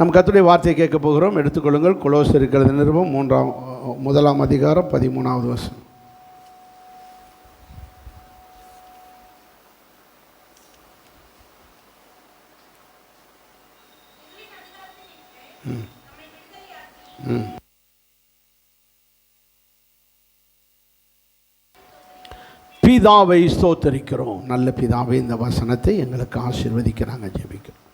நம்ம கர்த்தருடைய வார்த்தையை கேட்க போகிறோம். எடுத்துக்கொள்ளுங்கள். கொலோசியருக்கு எழுதின நிருபம் 1 அதிகாரம் 13வது வசனம். பிதாவை ஸ்தோத்தரிக்கிறோம். நல்ல பிதாவை, இந்த வசனத்தை எங்களுக்கு ஆசீர்வதிக்கிறாங்க. ஜெபிக்கிறோம்.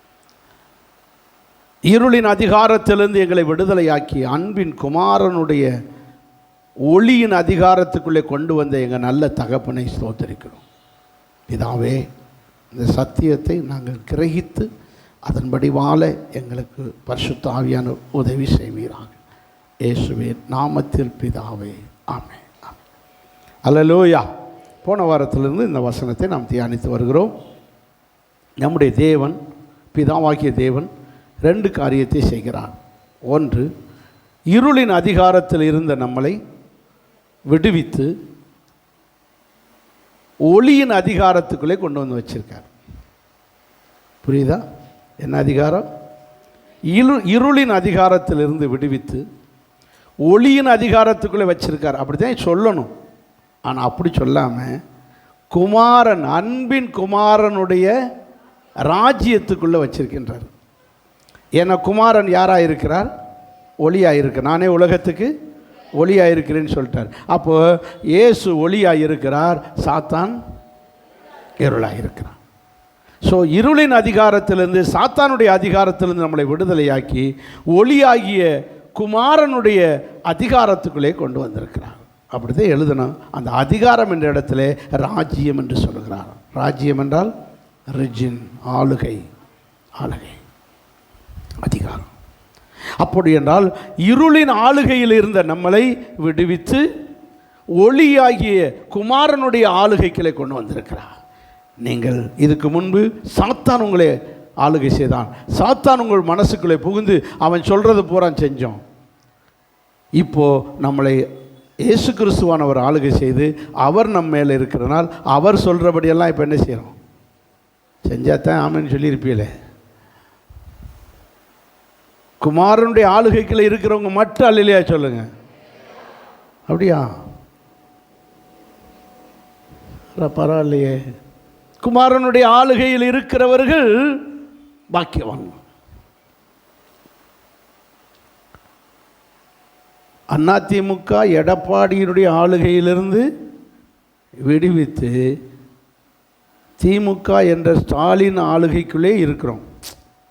இருளின் அதிகாரத்திலிருந்து எங்களை விடுதலையாக்கி அன்பின் குமாரனுடைய ஒளியின் அதிகாரத்துக்குள்ளே கொண்டு வந்த எங்கள் நல்ல தகப்பனை ஸ்தோத்தரிக்கிறோம். பிதாவே, இந்த சத்தியத்தை நாங்கள் கிரகித்து அதன்படி வாழ எங்களுக்கு பரிசுத்த ஆவியான உதவி செய்வீராக. இயேசுவின் நாமத்தில் பிதாவே, ஆமென். அல்லேலூயா. போன வாரத்திலிருந்து இந்த வசனத்தை நாம் தியானித்து வருகிறோம். நம்முடைய தேவன், பிதாவாகிய தேவன் 2 காரியத்தை செய்கிறார். ஒன்று, இருளின் அதிகாரத்தில் இருந்த நம்மளை விடுவித்து ஒளியின் அதிகாரத்துக்குள்ளே கொண்டு வந்து வச்சிருக்கார். புரியுதா? என்ன அதிகாரம்? இருளின் அதிகாரத்திலிருந்து விடுவித்து ஒளியின் அதிகாரத்துக்குள்ளே வச்சிருக்கார். அப்படி தான் சொல்லணும். ஆனால் அப்படி சொல்லாமல் குமாரன், அன்பின் குமாரனுடைய ராஜ்யத்துக்குள்ளே வச்சிருக்கின்றார். ஏன்னா குமாரன் யாராக இருக்கிறார்? ஒளியாக இருக்கு. நானே உலகத்துக்கு ஒளியாக இருக்கிறேன்னு சொல்லிட்டார். அப்போது இயேசு ஒளியாக இருக்கிறார், சாத்தான் இருளாக இருக்கிறார். ஸோ இருளின் அதிகாரத்திலிருந்து, சாத்தானுடைய அதிகாரத்திலிருந்து நம்மளை விடுதலையாக்கி ஒளியாகிய குமாரனுடைய அதிகாரத்துக்குள்ளே கொண்டு வந்திருக்கிறார். அப்படி தான் எழுதணும். அந்த அதிகாரம் என்ற இடத்துல ராஜ்யம் என்று சொல்லுகிறார். ராஜ்யம் என்றால் ரிஜின், ஆளுகை, ஆளுகை, அதிகாரம். அப்படி என்றால் இருளின் ஆளுகையில் இருந்த நம்மளை விடுவித்து ஒளியாகிய குமாரனுடைய ஆளுகைகளை கொண்டு வந்திருக்கிறார். நீங்கள் இதுக்கு முன்பு சாத்தான் உங்களை ஆளுகை செய்தான். சாத்தான் உங்கள் மனசுக்குள்ளே புகுந்து அவன் சொல்கிறது பூரா செஞ்சோம். இப்போது நம்மளை இயேசு கிறிஸ்துவானவர் ஆளுகை செய்து அவர் நம்ம மேலே இருக்கிறனால் அவர் சொல்கிறபடியெல்லாம் இப்போ என்ன செய்கிறோம்? செஞ்சாதான் ஆமென்னு சொல்லியிருப்பீங்களே. குமாரனுடைய ஆளுகைக்குள்ள இருக்கிறவங்க மட்டும் அல்லையா சொல்லுங்க. அப்படியா? பரவாயில்லையே. குமாரனுடைய ஆளுகையில் இருக்கிறவர்கள் பாக்கியவான். அதிமுக எடப்பாடியினுடைய ஆளுகையிலிருந்து விடுவித்து திமுக என்ற ஸ்டாலின் ஆளுகைக்குள்ளே இருக்கிறோம்.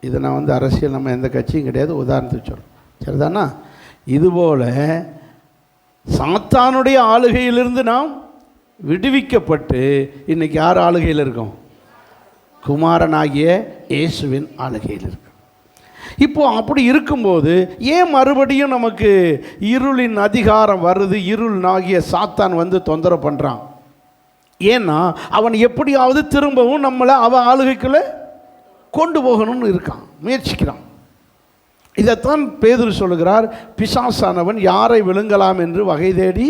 இதை நான் அரசியல் நம்ம எந்த கட்சியும் கிடையாது, உதாரணத்துக்கு சொல்கிறோம். சரிதானா? இதுபோல் சாத்தானுடைய ஆளுகையிலிருந்து நாம் விடுவிக்கப்பட்டு இன்றைக்கி யார் ஆளுகையில் இருக்கோம்? குமாரனாகிய இயேசுவின் ஆளுகையில் இருக்கோம். இப்போது அப்படி இருக்கும்போது ஏன் மறுபடியும் நமக்கு இருளின் அதிகாரம் வருது? இருளாகிய சாத்தான் தொந்தரவு பண்ணுறான். ஏன்னா அவன் எப்படியாவது திரும்பவும் நம்மளை அவன் ஆளுகைக்குள்ளே கொண்டு போகணும்னு இருக்கான், முயற்சிக்கிறான். இதைத்தான் பேதுரு சொல்லுகிறார், பிசாசானவன் யாரை விழுங்கலாம் என்று வகை தேடி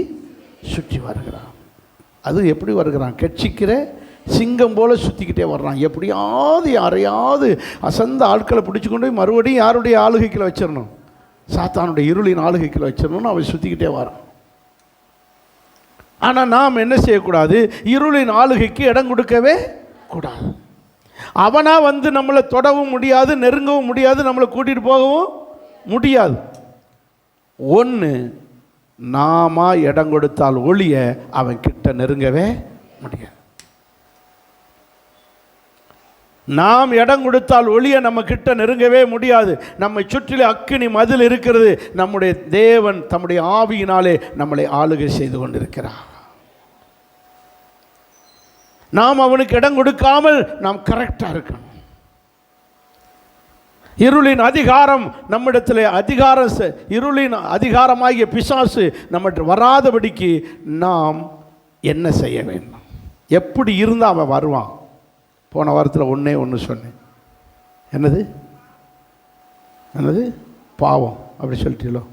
சுற்றி வருகிறான். அது எப்படி வருகிறான்? கட்சிக்கிற சிங்கம் போல் சுற்றிக்கிட்டே வர்றான். எப்படியாவது யாரையாவது அசந்த ஆட்களை பிடிச்சி கொண்டு போய் மறுபடியும் யாருடைய ஆளுகைக்குள்ள வச்சிடணும், சாத்தானுடைய இருளின் ஆளுகைக்குள்ள வச்சிடணும்னு அவன் சுற்றிக்கிட்டே வரான். ஆனால் நாம் என்ன செய்யக்கூடாது? இருளின் ஆளுகைக்கு இடம் கொடுக்கவே கூடாது. அவனாக நம்மளை தொடவும் முடியாது, நெருங்கவும் முடியாது, நம்மளை கூட்டிகிட்டு போகவும் முடியாது. ஒன்று, நாம இடம் கொடுத்தால் ஒளிய அவன் கிட்ட நெருங்கவே முடியாது. நாம் இடம் கொடுத்தால் ஒளிய நம்ம கிட்ட நெருங்கவே முடியாது. நம்மை சுற்றிலே அக்கினி மதில் இருக்கிறது. நம்முடைய தேவன் தம்முடைய ஆவியினாலே நம்மளை ஆளுகை செய்து கொண்டிருக்கிறார். நாம் அவனுக்கு இடம் கொடுக்காமல் நாம் கரெக்டாக இருக்கணும். இருளின் அதிகாரம் நம்மிடத்தில் இருளின் அதிகாரமாகிய பிசாசு நம்மகிட்ட வராதபடிக்கு நாம் என்ன செய்ய வேண்டும்? எப்படி இருந்தால் அவன் வருவான்? போன வாரத்தில் ஒன்று சொன்னேன். என்னது பாவம் அப்படி சொல்லிட்டீங்களோ?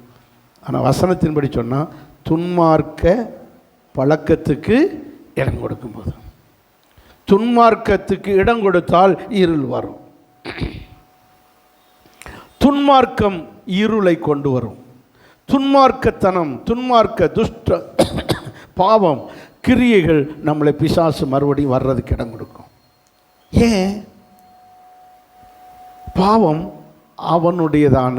ஆனால் வசனத்தின்படி சொன்னால் துன்மார்க்க பழக்கத்துக்கு இடம் கொடுக்கும்போது, துன்மார்க்கத்துக்கு இடம் கொடுத்தால் இருள் வரும். துன்மார்க்கம் இருளை கொண்டு வரும். துன்மார்க்கத்தனம், துன்மார்க்க துஷ்ட பாவம் கிரியைகள் நம்மளை பிசாசு மறுபடியும் வர்றதுக்கு இடம் கொடுக்கும். ஏன்? பாவம் அவனுடையதான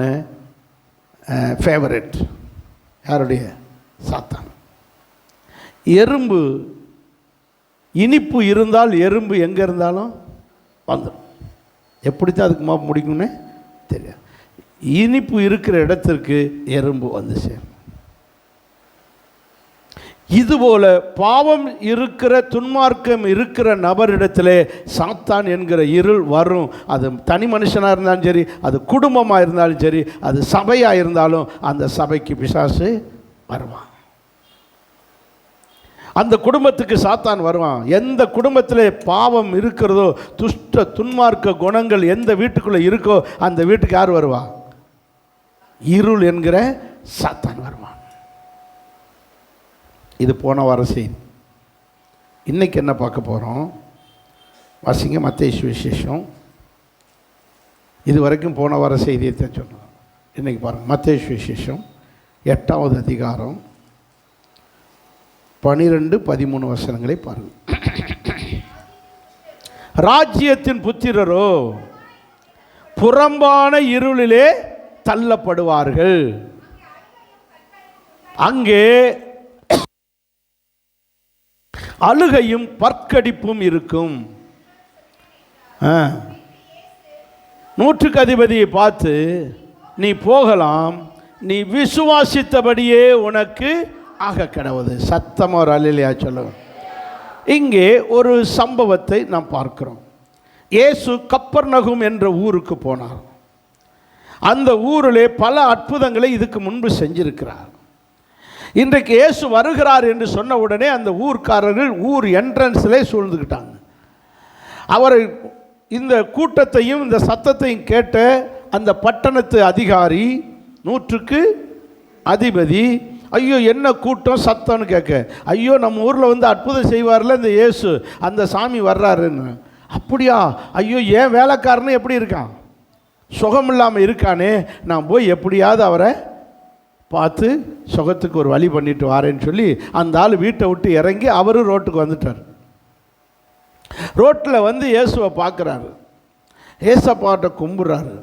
ஃபேவரட். யாருடைய? சாத்தான். எறும்பு, இனிப்பு இருந்தால் எறும்பு எங்கே இருந்தாலும் வந்துடும். எப்படித்தான் அதுக்கு முடிக்கும்னே தெரியாது. இனிப்பு இருக்கிற இடத்திற்கு எறும்பு வந்து சேரும். இதுபோல பாவம் இருக்கிற, துன்மார்க்கம் இருக்கிற நபரிடத்திலே சாத்தான் என்கிற இருள் வரும். அது தனி மனுஷனாக இருந்தாலும் சரி, அது குடும்பமாக இருந்தாலும் சரி, அது சபையாக இருந்தாலும் அந்த சபைக்கு பிசாசு வருவான். அந்த குடும்பத்துக்கு சாத்தான் வருவான். எந்த குடும்பத்தில் பாவம் இருக்கிறதோ, துஷ்ட துன்மார்க்க குணங்கள் எந்த வீட்டுக்குள்ளே இருக்கோ அந்த வீட்டுக்கு யார் வருவா? இருள் என்கிற சாத்தான் வருவான். இது போன வார செய்தி. இன்னைக்கு என்ன பார்க்க போகிறோம்? வாசிங்க மத்தேயு சுவிசேஷம். இது வரைக்கும் போன வார செய்தியை தான் சொன்னோம். இன்னைக்கு பாருங்கள், மத்தேயு சுவிசேஷம் 8வது அதிகாரம் 12-13 வசனங்களை பாருங்கள். ராஜ்யத்தின் புத்திரரோ புறம்பான இருளிலே தள்ளப்படுவார்கள். அங்கே அழுகையும் பற்கடிப்பும் இருக்கும். 100க்கு அதிபதியை பார்த்து, நீ போகலாம், நீ விசுவாசித்தபடியே உனக்கு ஆக கிடவது. சத்தமாக ஒரு அல்லேலூயா சொல்லுவோம். இங்கே ஒரு சம்பவத்தை நாம் பார்க்கிறோம். இயேசு கப்பர்நகும் என்ற ஊருக்கு போனார். அந்த ஊரிலே பல அற்புதங்களை இதுக்கு முன்பு செஞ்சிருக்கிறார். இன்றைக்கு இயேசு வருகிறார் என்று சொன்ன உடனே அந்த ஊர்க்காரர்கள் ஊர் என்ட்ரன்ஸிலே சூழ்ந்துக்கிட்டாங்க. அவரை இந்த கூட்டத்தையும் இந்த சத்தத்தையும் கேட்ட அந்த பட்டணத்து அதிகாரி, 100க்கு அதிபதி, ஐயோ என்ன கூட்டம் சத்தம்னு கேட்க, ஐயோ நம்ம ஊரில் வந்து அற்புதம் செய்வார்ல இந்த இயேசு, அந்த சாமி வர்றாருன்னு. அப்படியா? ஐயோ ஏன் வேலைக்காரனு எப்படி இருக்கான், சுகம் இல்லாமல் இருக்கானே, நான் போய் எப்படியாவது அவரை பார்த்து சுகத்துக்கு ஒரு வழி பண்ணிட்டு வாரேன்னு சொல்லி அந்த ஆள் வீட்டை விட்டு இறங்கி அவரும் ரோட்டுக்கு வந்துட்டார். ரோட்டில் வந்து இயேசுவை பார்க்குறாரு. ஏசப்பாட்ட கும்பிட்றாரு.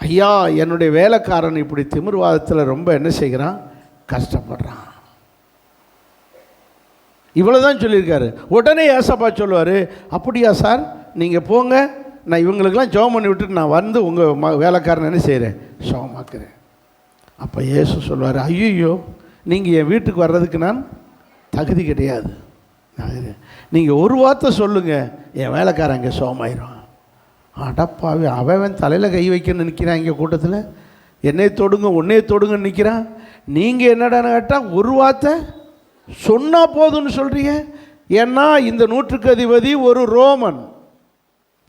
ஐயா, என்னுடைய வேலைக்காரன் இப்படி திமிர்வாதத்தில் ரொம்ப என்ன செய்கிறான், கஷ்டப்படுறான். இவ்வளோதான் சொல்லியிருக்காரு. உடனே ஏசப்பா சொல்லுவார், அப்படியா சார், நீங்கள் போங்க, நான் இவங்களுக்கெல்லாம் ஜெபம் பண்ணி விட்டுட்டு நான் வந்து உங்கள் வேலைக்காரன் என்ன செய்கிறேன், சுகமாக்குறேன். அப்போ இயேசு சொல்லுவார், ஐயோ நீங்கள் என் வீட்டுக்கு வர்றதுக்கு நான் தகுதி கிடையாது, நீங்கள் ஒரு வார்த்தை சொல்லுங்கள், என் வேலைக்காரன் இங்கே சுகமாயிரும். அடப்பாவே, அவன் தலையில் கை வைக்கணும்னு நிற்கிறான் இங்கே கூட்டத்தில், என்னை தொடுங்க உன்னையே தொடுங்கன்னு நிற்கிறான். நீங்கள் என்னடான்னு கேட்டால் ஒரு வார்த்தை சொன்னால் போதும்னு சொல்கிறீங்க. ஏன்னா இந்த 100க்கு அதிபதி ஒரு ரோமன்,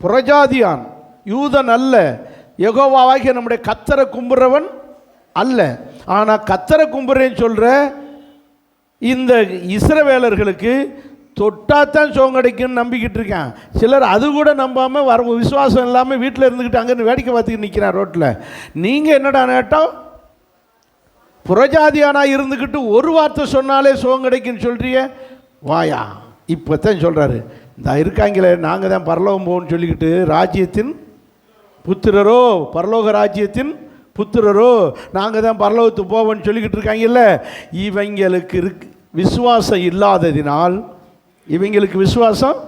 புறஜாதியான், யூதன் அல்ல, யெகோவாவாகிய நம்முடைய கர்த்தரை கும்பிட்றவன் அல்ல. ஆனால் கர்த்தரை கும்பிட்றேன்னு சொல்கிற இந்த இஸ்ரவேலர்களுக்கு தொட்டாத்தான் சுகம் கிடைக்குன்னு நம்பிக்கிட்டு இருக்கான். சிலர் அது கூட நம்பாமல் வர விசுவாசம் இல்லாமல் வீட்டில் இருந்துக்கிட்டு அங்கேருந்து வேடிக்கை பார்த்துக்கிட்டு நிற்கிறான் ரோட்டில். நீங்கள் என்னடா நேட்டம், புறஜாதியானா இருந்துக்கிட்டு ஒரு வார்த்தை சொன்னாலே சுகம் கிடைக்குன்னு சொல்கிறிய, வாயா. இப்போ தான் சொல்கிறாரு, இந்த இருக்காங்களே நாங்கள் தான் பரலோகம் போகணும்னு சொல்லிக்கிட்டு, ராஜ்யத்தின் புத்திரரோ, பரலோக ராஜ்யத்தின் புத்திரரோ, நாங்கள் தான் பரலோகத்துக்கு போவோம்னு சொல்லிக்கிட்டு இருக்காங்கல்ல, இவங்களுக்கு விசுவாசம் இல்லாததினால், இவங்களுக்கு விசுவாசம்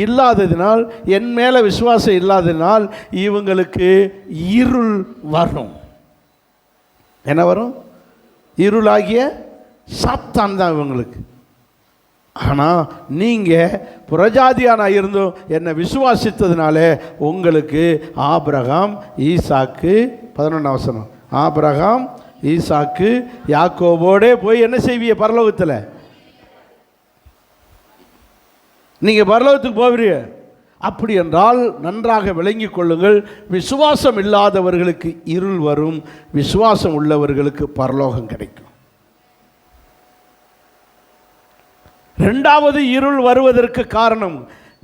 இல்லாததினால், என் மேலே விசுவாசம் இல்லாததினால் இவங்களுக்கு இருள் வரும். என்ன வரும்? இருளாகிய சாத்தான் தான் இவங்களுக்கு. ஆனால் நீங்கள் புறஜாதியானா இருந்தும் என்னை விசுவாசித்ததுனால உங்களுக்கு ஆபிரகாம், ஈசாக்கு, 11 வசனம், ஆபிரகாம், ஈசாக்கு, யாக்கோபோடே போய் என்ன செய்வீங்க, பரலோகத்தில் நீங்கள் பரலோகத்துக்கு போவீங்க. அப்படி என்றால் நன்றாக விளங்கி கொள்ளுங்கள், விசுவாசம் இல்லாதவர்களுக்கு இருள் வரும், விசுவாசம் உள்ளவர்களுக்கு பரலோகம் கிடைக்கும். இரண்டாவது இருள் வருவதற்கு காரணம்,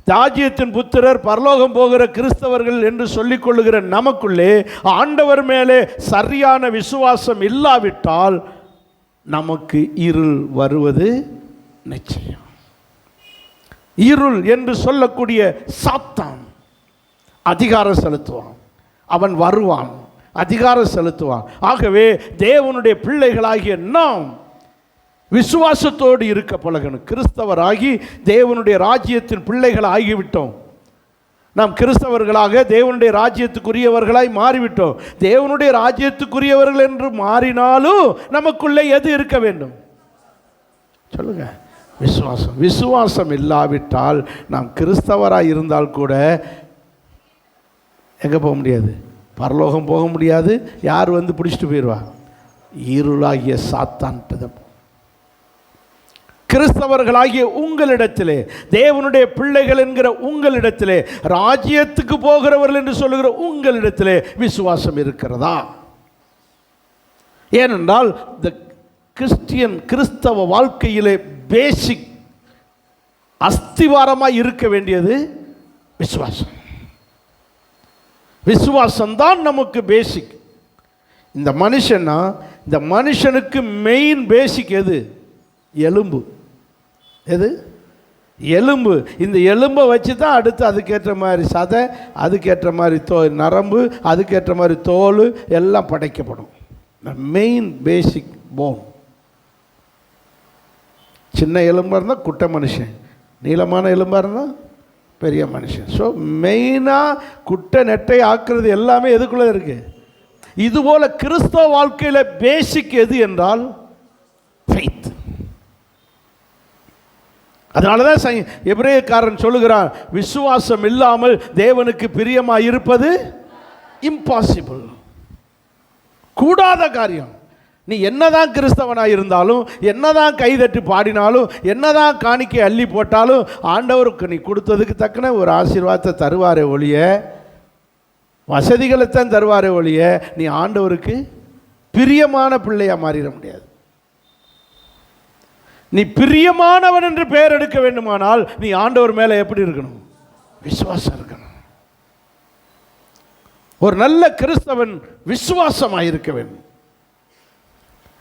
ராஜ்யத்தின் புத்திரர், பரலோகம் போகிற கிறிஸ்தவர்கள் என்று சொல்லிக் கொள்ளுகிற நமக்குள்ளே ஆண்டவர் மேலே சரியான விசுவாசம் இல்லாவிட்டால் நமக்கு இருள் வருவது நிச்சயம். இருள் என்று சொல்லக்கூடிய சாத்தான் அதிகாரம் செலுத்துவான், அவன் வருவான், அதிகாரம் செலுத்துவான். ஆகவே தேவனுடைய பிள்ளைகளாகிய நாம் விசுவாசத்தோடு இருக்க பழகணும். கிறிஸ்தவராகி தேவனுடைய ராஜ்யத்தின் பிள்ளைகள் ஆகிவிட்டோம். நாம் கிறிஸ்தவர்களாக தேவனுடைய ராஜ்யத்துக்குரியவர்களாய் மாறிவிட்டோம். தேவனுடைய ராஜ்யத்துக்குரியவர்கள் என்று மாறினாலும் நமக்குள்ளே எது இருக்க வேண்டும்? சொல்லுங்க, விசுவாசம். விசுவாசம் இல்லாவிட்டால் நாம் கிறிஸ்தவராக இருந்தால் கூட எங்கே போக முடியாது? பரலோகம் போக முடியாது. யார் வந்து பிடிச்சிட்டு போயிடுவா? இருளாகிய சாத்தான். கிறிஸ்தவர்களாகிய உங்களிடத்திலே, தேவனுடைய பிள்ளைகள் என்கிற உங்களிடத்திலே, ராஜ்யத்துக்கு போகிறவர்கள் என்று சொல்லுகிற உங்களிடத்திலே விசுவாசம் இருக்கிறதா? ஏனென்றால் இந்த கிறிஸ்தவ வாழ்க்கையிலே பேசிக் அஸ்திவாரமாக இருக்க வேண்டியது விசுவாசம். விசுவாசம்தான் நமக்கு பேசிக். இந்த மனுஷனுக்கு மெயின் பேசிக் எது? எலும்பு. எது? எலும்பு. இந்த எலும்பை வச்சு தான் அடுத்து அதுக்கேற்ற மாதிரி சதை, அதுக்கேற்ற மாதிரி நரம்பு, அதுக்கேற்ற மாதிரி தோல் எல்லாம் படைக்கப்படும். மெயின் பேசிக் போன். சின்ன எலும்பாக இருந்தால் குட்டை மனுஷன், நீளமான எலும்பாக இருந்தால் பெரிய மனுஷன். ஸோ மெயினாக குட்டை நெட்டை ஆக்குறது எல்லாமே எதுக்குள்ளே இருக்குது? இதுபோல் கிறிஸ்தவ வாழ்க்கையில் பேசிக் எது என்றால் ஃபெய்த். அதனால தான் எபிரேயக்காரன் சொல்லுகிறான், விசுவாசம் இல்லாமல் தேவனுக்கு பிரியமாக இருப்பது இம்பாசிபிள், கூடாத காரியம். நீ என்னதான் கிறிஸ்தவனாக இருந்தாலும், என்னதான் கைதட்டி பாடினாலும், என்னதான் காணிக்கை அள்ளி போட்டாலும் ஆண்டவருக்கு நீ கொடுத்ததுக்கு தக்கன ஒரு ஆசீர்வாதத்தை தருவாரே ஒழிய, வசதிகளைத்தான் தருவாரே ஒழிய, நீ ஆண்டவருக்கு பிரியமான பிள்ளையாக மாறிட முடியாது. நீ பிரியமானவன் என்று பெயர் எடுக்க வேண்டுமானால் நீ ஆண்டவர் மேலே எப்படி இருக்கணும்? விசுவாசம் இருக்கணும். ஒரு நல்ல கிறிஸ்தவன் விசுவாசமாக இருக்க வேண்டும்.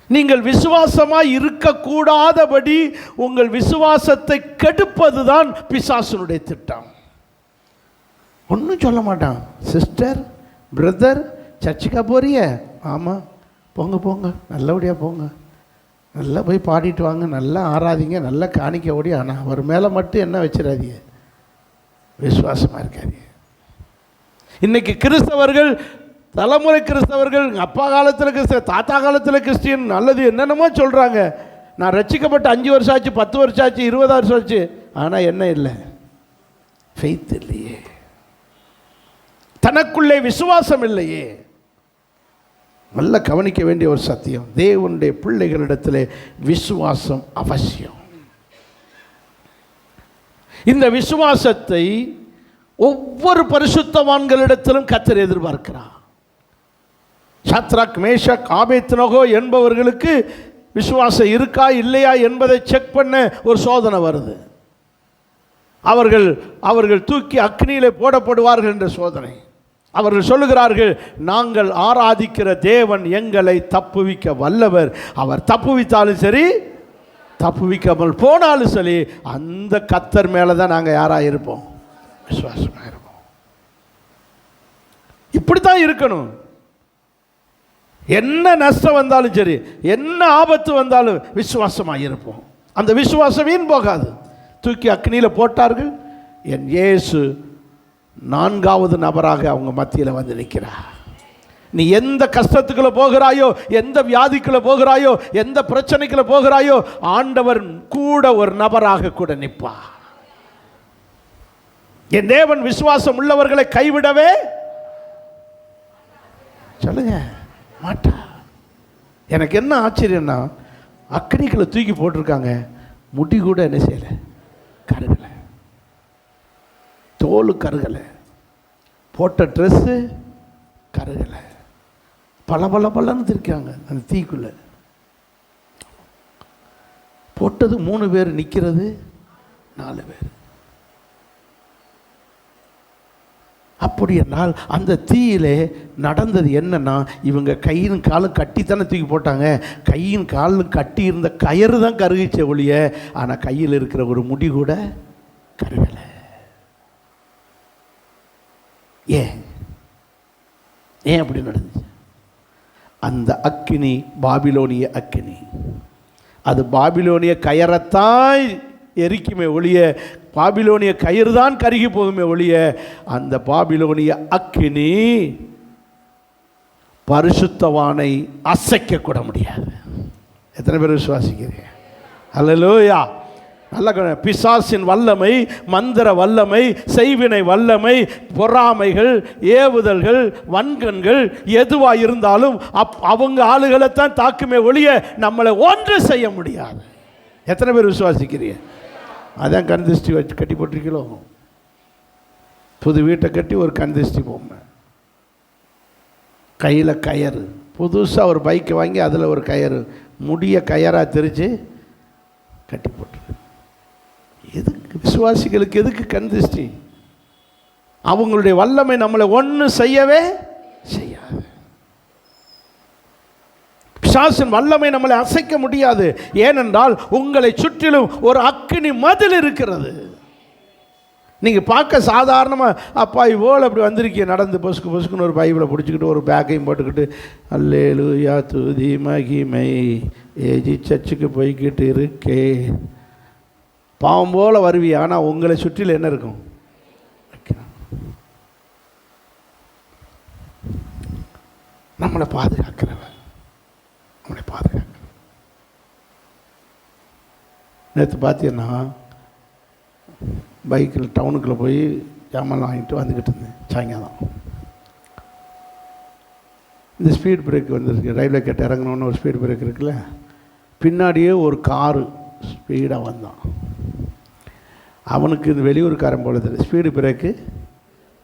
நீங்கள் விசுவாசமாய் இருக்கக்கூடாதபடி உங்கள் விசுவாசத்தை கெடுப்பதுதான் பிசாசனுடைய திட்டம். ஒன்றும் சொல்ல மாட்டான். சிஸ்டர், பிரதர், சர்ச்சுக்கா போறிய? ஆமாம், போங்க போங்க, நல்லபடியாக போங்க, நல்லா போய் பாடிட்டு வாங்க, நல்லா ஆராதிங்க, நல்லா காணிக்க ஓடி. ஆனால் அவர் மேலே மட்டும் என்ன வச்சிடாதீங்க, விசுவாசமாக இருக்காதீங்க. இன்றைக்கி கிறிஸ்தவர்கள், தலைமுறை கிறிஸ்தவர்கள், அப்பா காலத்தில் கிறிஸ்தவ, தாத்தா காலத்தில் கிறிஸ்டியன், நல்லது என்னென்னமோ சொல்கிறாங்க. நான் ரட்சிக்கப்பட்ட 5 வருஷம் ஆச்சு, 10 வருஷம் ஆச்சு, 20 வருஷம் ஆச்சு, ஆனால் என்ன இல்லை? ஃபெய்த் இல்லையே, தனக்குள்ளே விசுவாசம் இல்லையே. நல்ல கவனிக்க வேண்டிய ஒரு சத்தியம். தேவனுடைய பிள்ளைகளிடத்திலே விசுவாசம் அவசியம். இந்த விசுவாசத்தை ஒவ்வொரு பரிசுத்தவான்களிடத்திலும் கர்த்தர் எதிர்பார்க்கிறார். ஷத்ராக், மேஷக், ஆபேத்நேகோ என்பவர்களுக்கு விசுவாசம் இருக்கா இல்லையா என்பதை செக் பண்ண ஒரு சோதனை வருது. அவர்கள் தூக்கி அக்னியிலே போடப்படுவார்கள் என்ற சோதனை. அவர்கள் சொல்லுகிறார்கள், நாங்கள் ஆராதிக்கிற தேவன் எங்களை தப்புவிக்க வல்லவர். அவர் தப்புவித்தாலும் சரி, தப்புவிக்காமல் போனாலும் சரி, அந்த கர்த்தர் மேலே தான் நாங்கள் யாராக இருப்போம்? விசுவாசமாக இருப்போம். இப்படித்தான் இருக்கணும். என்ன நஷ்டம் வந்தாலும் சரி, என்ன ஆபத்து வந்தாலும் விசுவாசமாக இருப்போம். அந்த விசுவாசம் வீண் போகாது. தூக்கி அக்னியில் போட்டார்கள். என் இயேசு 4வது நபராக அவங்க மத்தியில் வந்து நிற்கிறார். நீ எந்த கஷ்டத்துக்குள்ள போகிறாயோ, எந்த வியாதிக்குள்ள போகிறாயோ, எந்த பிரச்சனைக்குள்ள போகிறாயோ, ஆண்டவர் கூட ஒரு நபராக கூட நிற்பா. என் தேவன் விசுவாசம் உள்ளவர்களை கைவிடவே சொல்லுங்க மாட்டா. எனக்கு என்ன ஆச்சரியம்னா, அக்னிக்குள்ள தூக்கி போட்டிருக்காங்க, முடி கூட என்ன செய்யலை, கருகலை, தோல் கருகலை, போட்ட ட்ரெஸ்ஸு கருகலை, பலன்னு இருக்காங்க. அந்த தீக்குள்ள போட்டது 3 பேர், நிற்கிறது 4 பேர். அப்படி என்றால் அந்த தீயிலே நடந்தது என்னன்னா, இவங்க கையின் காலும் கட்டித்தானே தூக்கி போட்டாங்க. கையின் காலும் கட்டி இருந்த கயிறு தான் கருகிச்ச ஒழிய, ஆனால் கையில் இருக்கிற ஒரு முடி கூட கருகலை. ஏன் அப்படி நடந்துச்சு? அந்த அக்கினி பாபிலோனிய அக்கினி. அது பாபிலோனிய கயரைத்தான் எரிக்குமே ஒழிய, பாபிலோனிய கயிறு தான் கருகி போகுமே ஒழிய, அந்த பாபிலோனிய அக்கினி பரிசுத்தவானை அசைக்க கூட முடியாது. எத்தனை பேர் விசுவாசிக்கிறீங்க? அல்லேலூயா. நல்ல பிசாசின் வல்லமை, மந்திர வல்லமை, செய்வினை வல்லமை, பொறாமைகள், ஏவுதல்கள், வன்கண்கள் எதுவாக இருந்தாலும் அவங்க ஆளுகளைத்தான் தாக்குமே ஒழிய நம்மளை ஒன்று செய்ய முடியாது. எத்தனை பேர் விசுவாசிக்கிறீங்க? அதான் கண் திருஷ்டி வச்சு கட்டி போட்டிருக்கீங்களோ? புது வீட்டை கட்டி ஒரு கண் திருஷ்டி பொம்மை, கையில் கயறு, புதுசாக ஒரு பைக்கை வாங்கி அதில் ஒரு கயறு, முடிய கயராக திரிச்சு கட்டி போட்டுருக்கு. எதுக்கு விசுவாசிகளுக்கு எதுக்கு கண் திருஷ்டி? அவங்களுடைய வல்லமை நம்மளை ஒன்றும் செய்யவே செய்யாது. பிசாசின் வல்லமை நம்மளை அசைக்க முடியாது. ஏனென்றால் உங்களை சுற்றிலும் ஒரு அக்கினி மதில் இருக்கிறது. நீங்கள் பார்க்க சாதாரணமாக அப்பா இவ்வளோ அப்படி வந்திருக்கீங்க, நடந்து பொசுக்குன்னு ஒரு பைபிளை பிடிச்சிக்கிட்டு ஒரு பேக்கையும் போட்டுக்கிட்டு அல்லேலூயா துதி மகிமை ஏஜி சர்ச்சுக்கு போய்கிட்டு இருக்கே பாவம் போல் வருவியா. ஆனால் உங்களை சுற்றிலும் என்ன இருக்கும்? நம்மளை பாதுகாக்கிறவன், நம்மளை பாதுகாக்க. நேற்று பார்த்தீங்கன்னா பைக்கில் டவுனுக்குள்ளே போய் ஜாமான் வாங்கிட்டு வந்துக்கிட்டு இருந்தேன். சாயங்காலம் இந்த ஸ்பீட் பிரேக் வந்துருக்கு, ரயில்வே கேட்டு இறங்கணுன்னு ஒரு ஸ்பீட் பிரேக் இருக்குல்ல, பின்னாடியே ஒரு காரு ஸ்பீடாக வந்தான். அவனுக்கு இந்த வெளியூர்காரன் போல தெரியல, ஸ்பீடு பிரேக்கு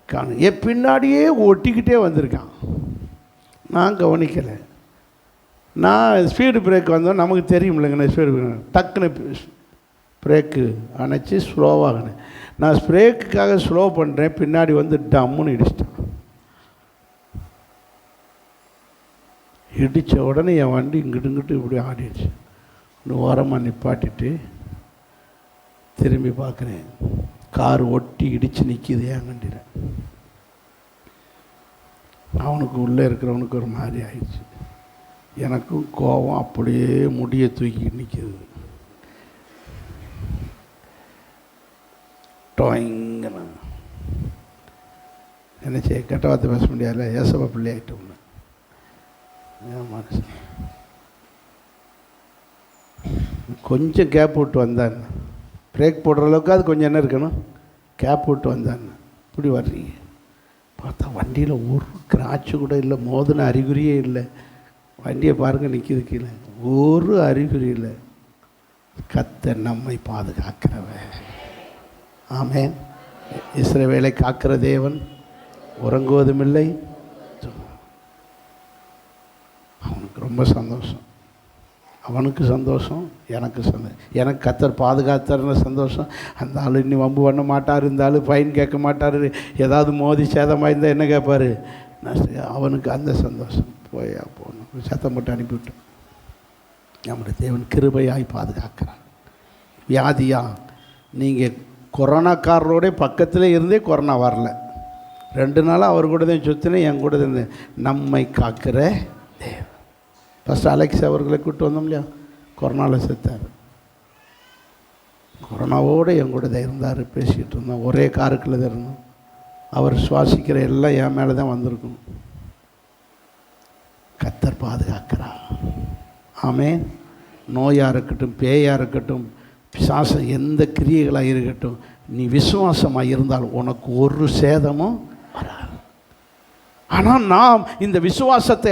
காணும், என் பின்னாடியே ஒட்டிக்கிட்டே வந்திருக்கான். நான் கவனிக்கலை. நான் ஸ்பீடு பிரேக் வந்தோம், நமக்கு தெரியும் இல்லைங்கண்ணா ஸ்பீடு பிரேக், டக்குன்னு பிரேக்கு அணைச்சி ஸ்லோவாகணும். நான் பிரேக்குக்காக ஸ்லோ பண்ணுறேன், பின்னாடி வந்து டம்முன்னு இடிச்சிட்டான். இடித்த உடனே என் வண்டி இங்கிட்டு இப்படி ஆடிடுச்சு. இன்னும் ஓரமாக நிப்பாட்டிட்டு திரும்பி பார்க்குறேன், கார் ஒட்டி இடித்து நிற்கிது என் வண்டியில். அவனுக்கு உள்ளே இருக்கிறவனுக்கு ஒரு மாதிரி ஆயிடுச்சு. எனக்கும் கோபம் அப்படியே முடியை தூக்கி நிற்கிது. டோயிங்கண்ணா என்ன செய்ய, கெட்ட வார்த்தை பேச முடியாதுல்ல, ஏசப்பா பிள்ளை ஆகிட்டோம்னு ஏன் மனுஷன். கொஞ்சம் கேப் விட்டு வந்தான், பிரேக் போடுற அளவுக்கு அது கொஞ்சம் என்ன இருக்கணும், கேப் விட்டு வந்தான். இப்படி வர்றீங்க பார்த்தா வண்டியில் ஒரு கிராட்சு கூட இல்லை, மோதின அறிகுறியே இல்லை. வண்டியை பாருங்கள் நிற்கிது கீழே, ஒரு அறிகுறி இல்லை. கர்த்தர் நம்மை பாதுகாக்கிறவன். ஆமென். இஸ்ரவேலை காக்கிற தேவன் உறங்குவதும் இல்லை. அவனுக்கு ரொம்ப சந்தோஷம், அவனுக்கு சந்தோஷம், எனக்கு சந்தோஷம். எனக்கு கர்த்தர் பாதுகாத்தார்னு சந்தோஷம். அந்த ஆள் இன்னும் வம்பு பண்ண மாட்டார், இருந்தாலும் ஃபைன் கேட்க மாட்டார், ஏதாவது மோதி சேதமாக இருந்தால் என்ன கேட்பார், அவனுக்கு அந்த சந்தோஷம். போயா போகணும், சத்தம் போட்டு அனுப்பிவிட்டோம். நம்முடைய தேவன் கிருபையாய் பாதுகாக்கிறார். வியாதியா, நீங்கள் கொரோனாக்காரரோட பக்கத்தில் இருந்தே கொரோனா வரல, 2 நாளாக அவர் கூட தான் சுற்றினேன், என் கூட தான் இருந்தேன். நம்மை காக்கிற தேவன். ஃபஸ்ட்டு அலெக்ஸ் அவர்களை கூப்பிட்டு வந்தோம் இல்லையா, கொரோனாவில் செத்தார். கொரோனாவோடு என் கூட தான் இருந்தார், பேசிக்கிட்டு இருந்தோம், ஒரே காருக்குள்ளே தான் இருந்தோம். அவர் சுவாசிக்கிற எல்லாம் என் மேலே தான் வந்திருக்கும். கர்த்தர் பாதுகாக்கிறார். ஆமென். நோயாக இருக்கட்டும், பேயாக இருக்கட்டும், பிசாசம் எந்த கிரியைகளாக இருக்கட்டும், நீ விசுவாசமாக இருந்தால் உனக்கு ஒரு சேதமும் வராது. ஆனால் நாம் இந்த விசுவாசத்தை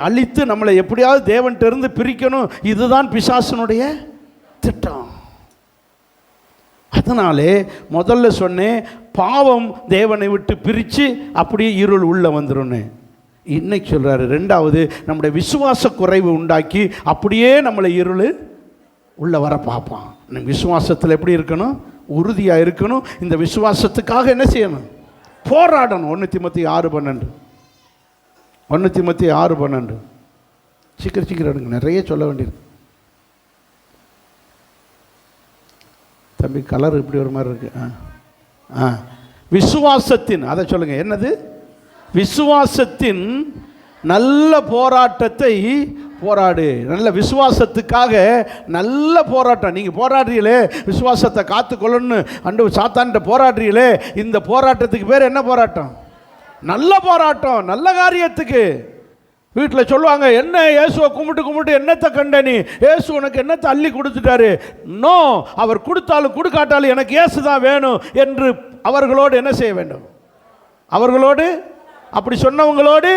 அழித்து நம்மளை எப்படியாவது தேவன்கிட்ட இருந்து பிரிக்கணும். இதுதான் பிசாசனுடைய திட்டம். அதனாலே முதல்ல சொன்னேன், பாவம் தேவனை விட்டு பிரித்து அப்படியே இருள் உள்ளே வந்துடும். இன்னைக்கு சொல்கிறாரு, 2வது நம்முடைய விசுவாச குறைவு உண்டாக்கி அப்படியே நம்மளை இருள் உள்ளே வர பார்ப்பான். நம்ம விசுவாசத்தில் எப்படி இருக்கணும், உறுதியாக இருக்கணும். இந்த விசுவாசத்துக்காக என்ன செய்யணும், போராடணும். 1 தீமோத்தேயு 6:12, 1 தீமோத்தேயு 6:12. சீக்கிரம் எடுங்க, நிறைய சொல்ல வேண்டியிருக்கு. தம்பி கலர் இப்படி ஒரு மாதிரி இருக்கு. விசுவாசத்தின், அதை சொல்லுங்க, என்னது? விசுவாசத்தின் நல்ல போராட்டத்தை போராடு. நல்ல விசுவாசத்துக்காக நல்ல போராட்டம். நீங்கள் போராடுறீங்களே, விசுவாசத்தை காத்துக்கொள்ளணும்னு அண்டு சாத்தான்கிட்ட போராடுறீங்களே, இந்த போராட்டத்துக்கு பேர் என்ன போராட்டம்? நல்ல போராட்டம். நல்ல காரியத்துக்கு. வீட்டில் சொல்லுவாங்க, என்ன இயேசுவை கும்பிட்டு என்னத்தை கண்ட நீ? இயேசு உனக்கு என்னத்தை அள்ளி கொடுத்துட்டாரு? நோ, அவர் கொடுத்தாலும் கொடுக்காட்டாலும் எனக்கு இயேசு தான் வேணும் என்று அவர்களோடு என்ன செய்ய வேண்டும்? அவர்களோடு, அப்படி சொன்னவங்களோடு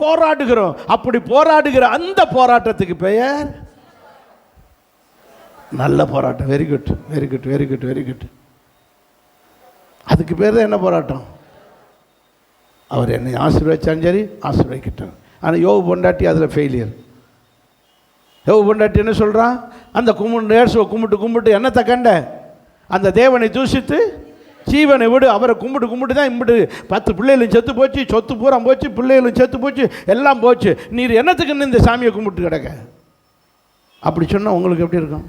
போராடுகிறோம். அப்படி போராடுகிற அந்த போராட்டத்துக்கு பெயர் நல்ல போராட்டம். Very good, very good, very good, very good. அதுக்கு பேர் தான் என்ன போராட்டம்? அவர் என்னை ஆசீர்வதிச்சாலும் சரி, ஆசீர்வதிக்கிட்டார். ஆனால் யோபு பொண்டாட்டி அதில் ஃபெயிலியர். யோபு பொண்டாட்டி என்ன சொல்கிறான்? அந்த இயேசுவை கும்பிட்டு என்னத்தை கண்ட? அந்த தேவனை தூஷித்து ஜீவனை விடு. அவரை கும்பிட்டு தான் இம்பிட்டு 10 பிள்ளைகளும் செத்து போச்சு, சொத்து பூரா போச்சு, பிள்ளைகளும் செத்து போச்சு, எல்லாம் போச்சு. நீர் என்னத்துக்குன்னு இந்த சாமியை கும்பிட்டு கிடக்க? அப்படி சொன்னால் உங்களுக்கு எப்படி இருக்கும்?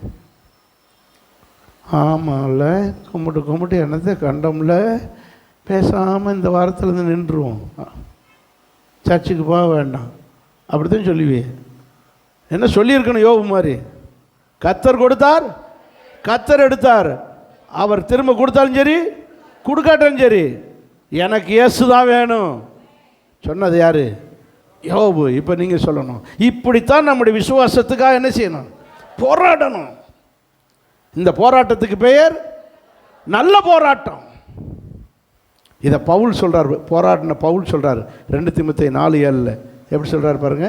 ஆமாம்ல, கும்பிட்டு என்னத்தை கண்டோம்ல, பேசாமல் இந்த வாரத்தில் நின்றுவோம், சர்ச்சுக்கு போக வேண்டாம், அப்படி தான் சொல்லுவே. என்ன சொல்லியிருக்கணும் யோபு மாதிரி? கர்த்தர் கொடுத்தார், கர்த்தர் எடுத்தார். அவர் திரும்ப கொடுத்தாலும் சரி, கொடுக்காட்டாலும் சரி, எனக்கு இயேசு தான் வேணும் சொன்னது யாரு? யோபு. இப்போ நீங்கள் சொல்லணும், இப்படித்தான் நம்முடைய விசுவாசத்துக்காக என்ன செய்யணும்? போராடணும். இந்த போராட்டத்துக்கு பெயர் நல்ல போராட்டம். இதை பவுல் சொல்கிறார், போராடின பவுல் சொல்கிறார் 2 தீமோத்தேயு 4:7. எப்படி சொல்கிறார் பாருங்க?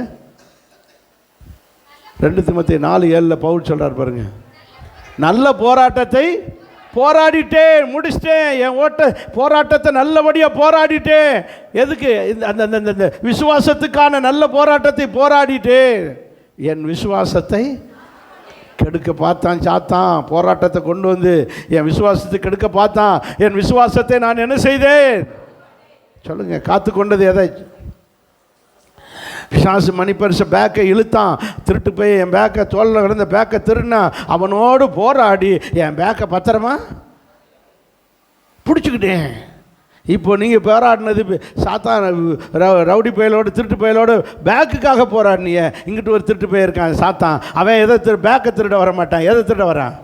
2 தீமோத்தேயு 4:7 பவுல் சொல்கிறார் பாருங்க, நல்ல போராட்டத்தை போராடிட்டேன், முடிச்சிட்டேன், என் போராட்டத்தை நல்லபடியாக போராடிட்டேன். எதுக்கு? அந்த விசுவாசத்துக்கான நல்ல போராட்டத்தை போராடிட்டேன். என் விசுவாசத்தை கெடுக்க பார்த்தான் சாத்தான். போராட்டத்தை கொண்டு வந்து என் விசுவாசத்தை கெடுக்க பார்த்தான். என் விசுவாசத்தை நான் என்ன செய்தேன்? சொல்லுங்க, காத்து கொண்டது எதை? பிசாசு மணிப்பரிச பேக்கை இழுத்தான், திருட்டு போய் என் பேக்கை தோளில் கிடந்த பேக்கை திருடினா, அவனோடு போராடி என் பேக்கை பத்திரமா பிடிச்சிக்கிட்டேன். இப்போ நீங்கள் போராடினது சாத்தான் ரவுடி பயலோடு, திருட்டு பயலோடு பேக்குக்காக போராடினிய. இங்கிட்டு ஒரு திருட்டு போயிருக்கான் சாத்தான், அவன் எதை பேக்கை திருட வர மாட்டான். எதை திருட வரான்?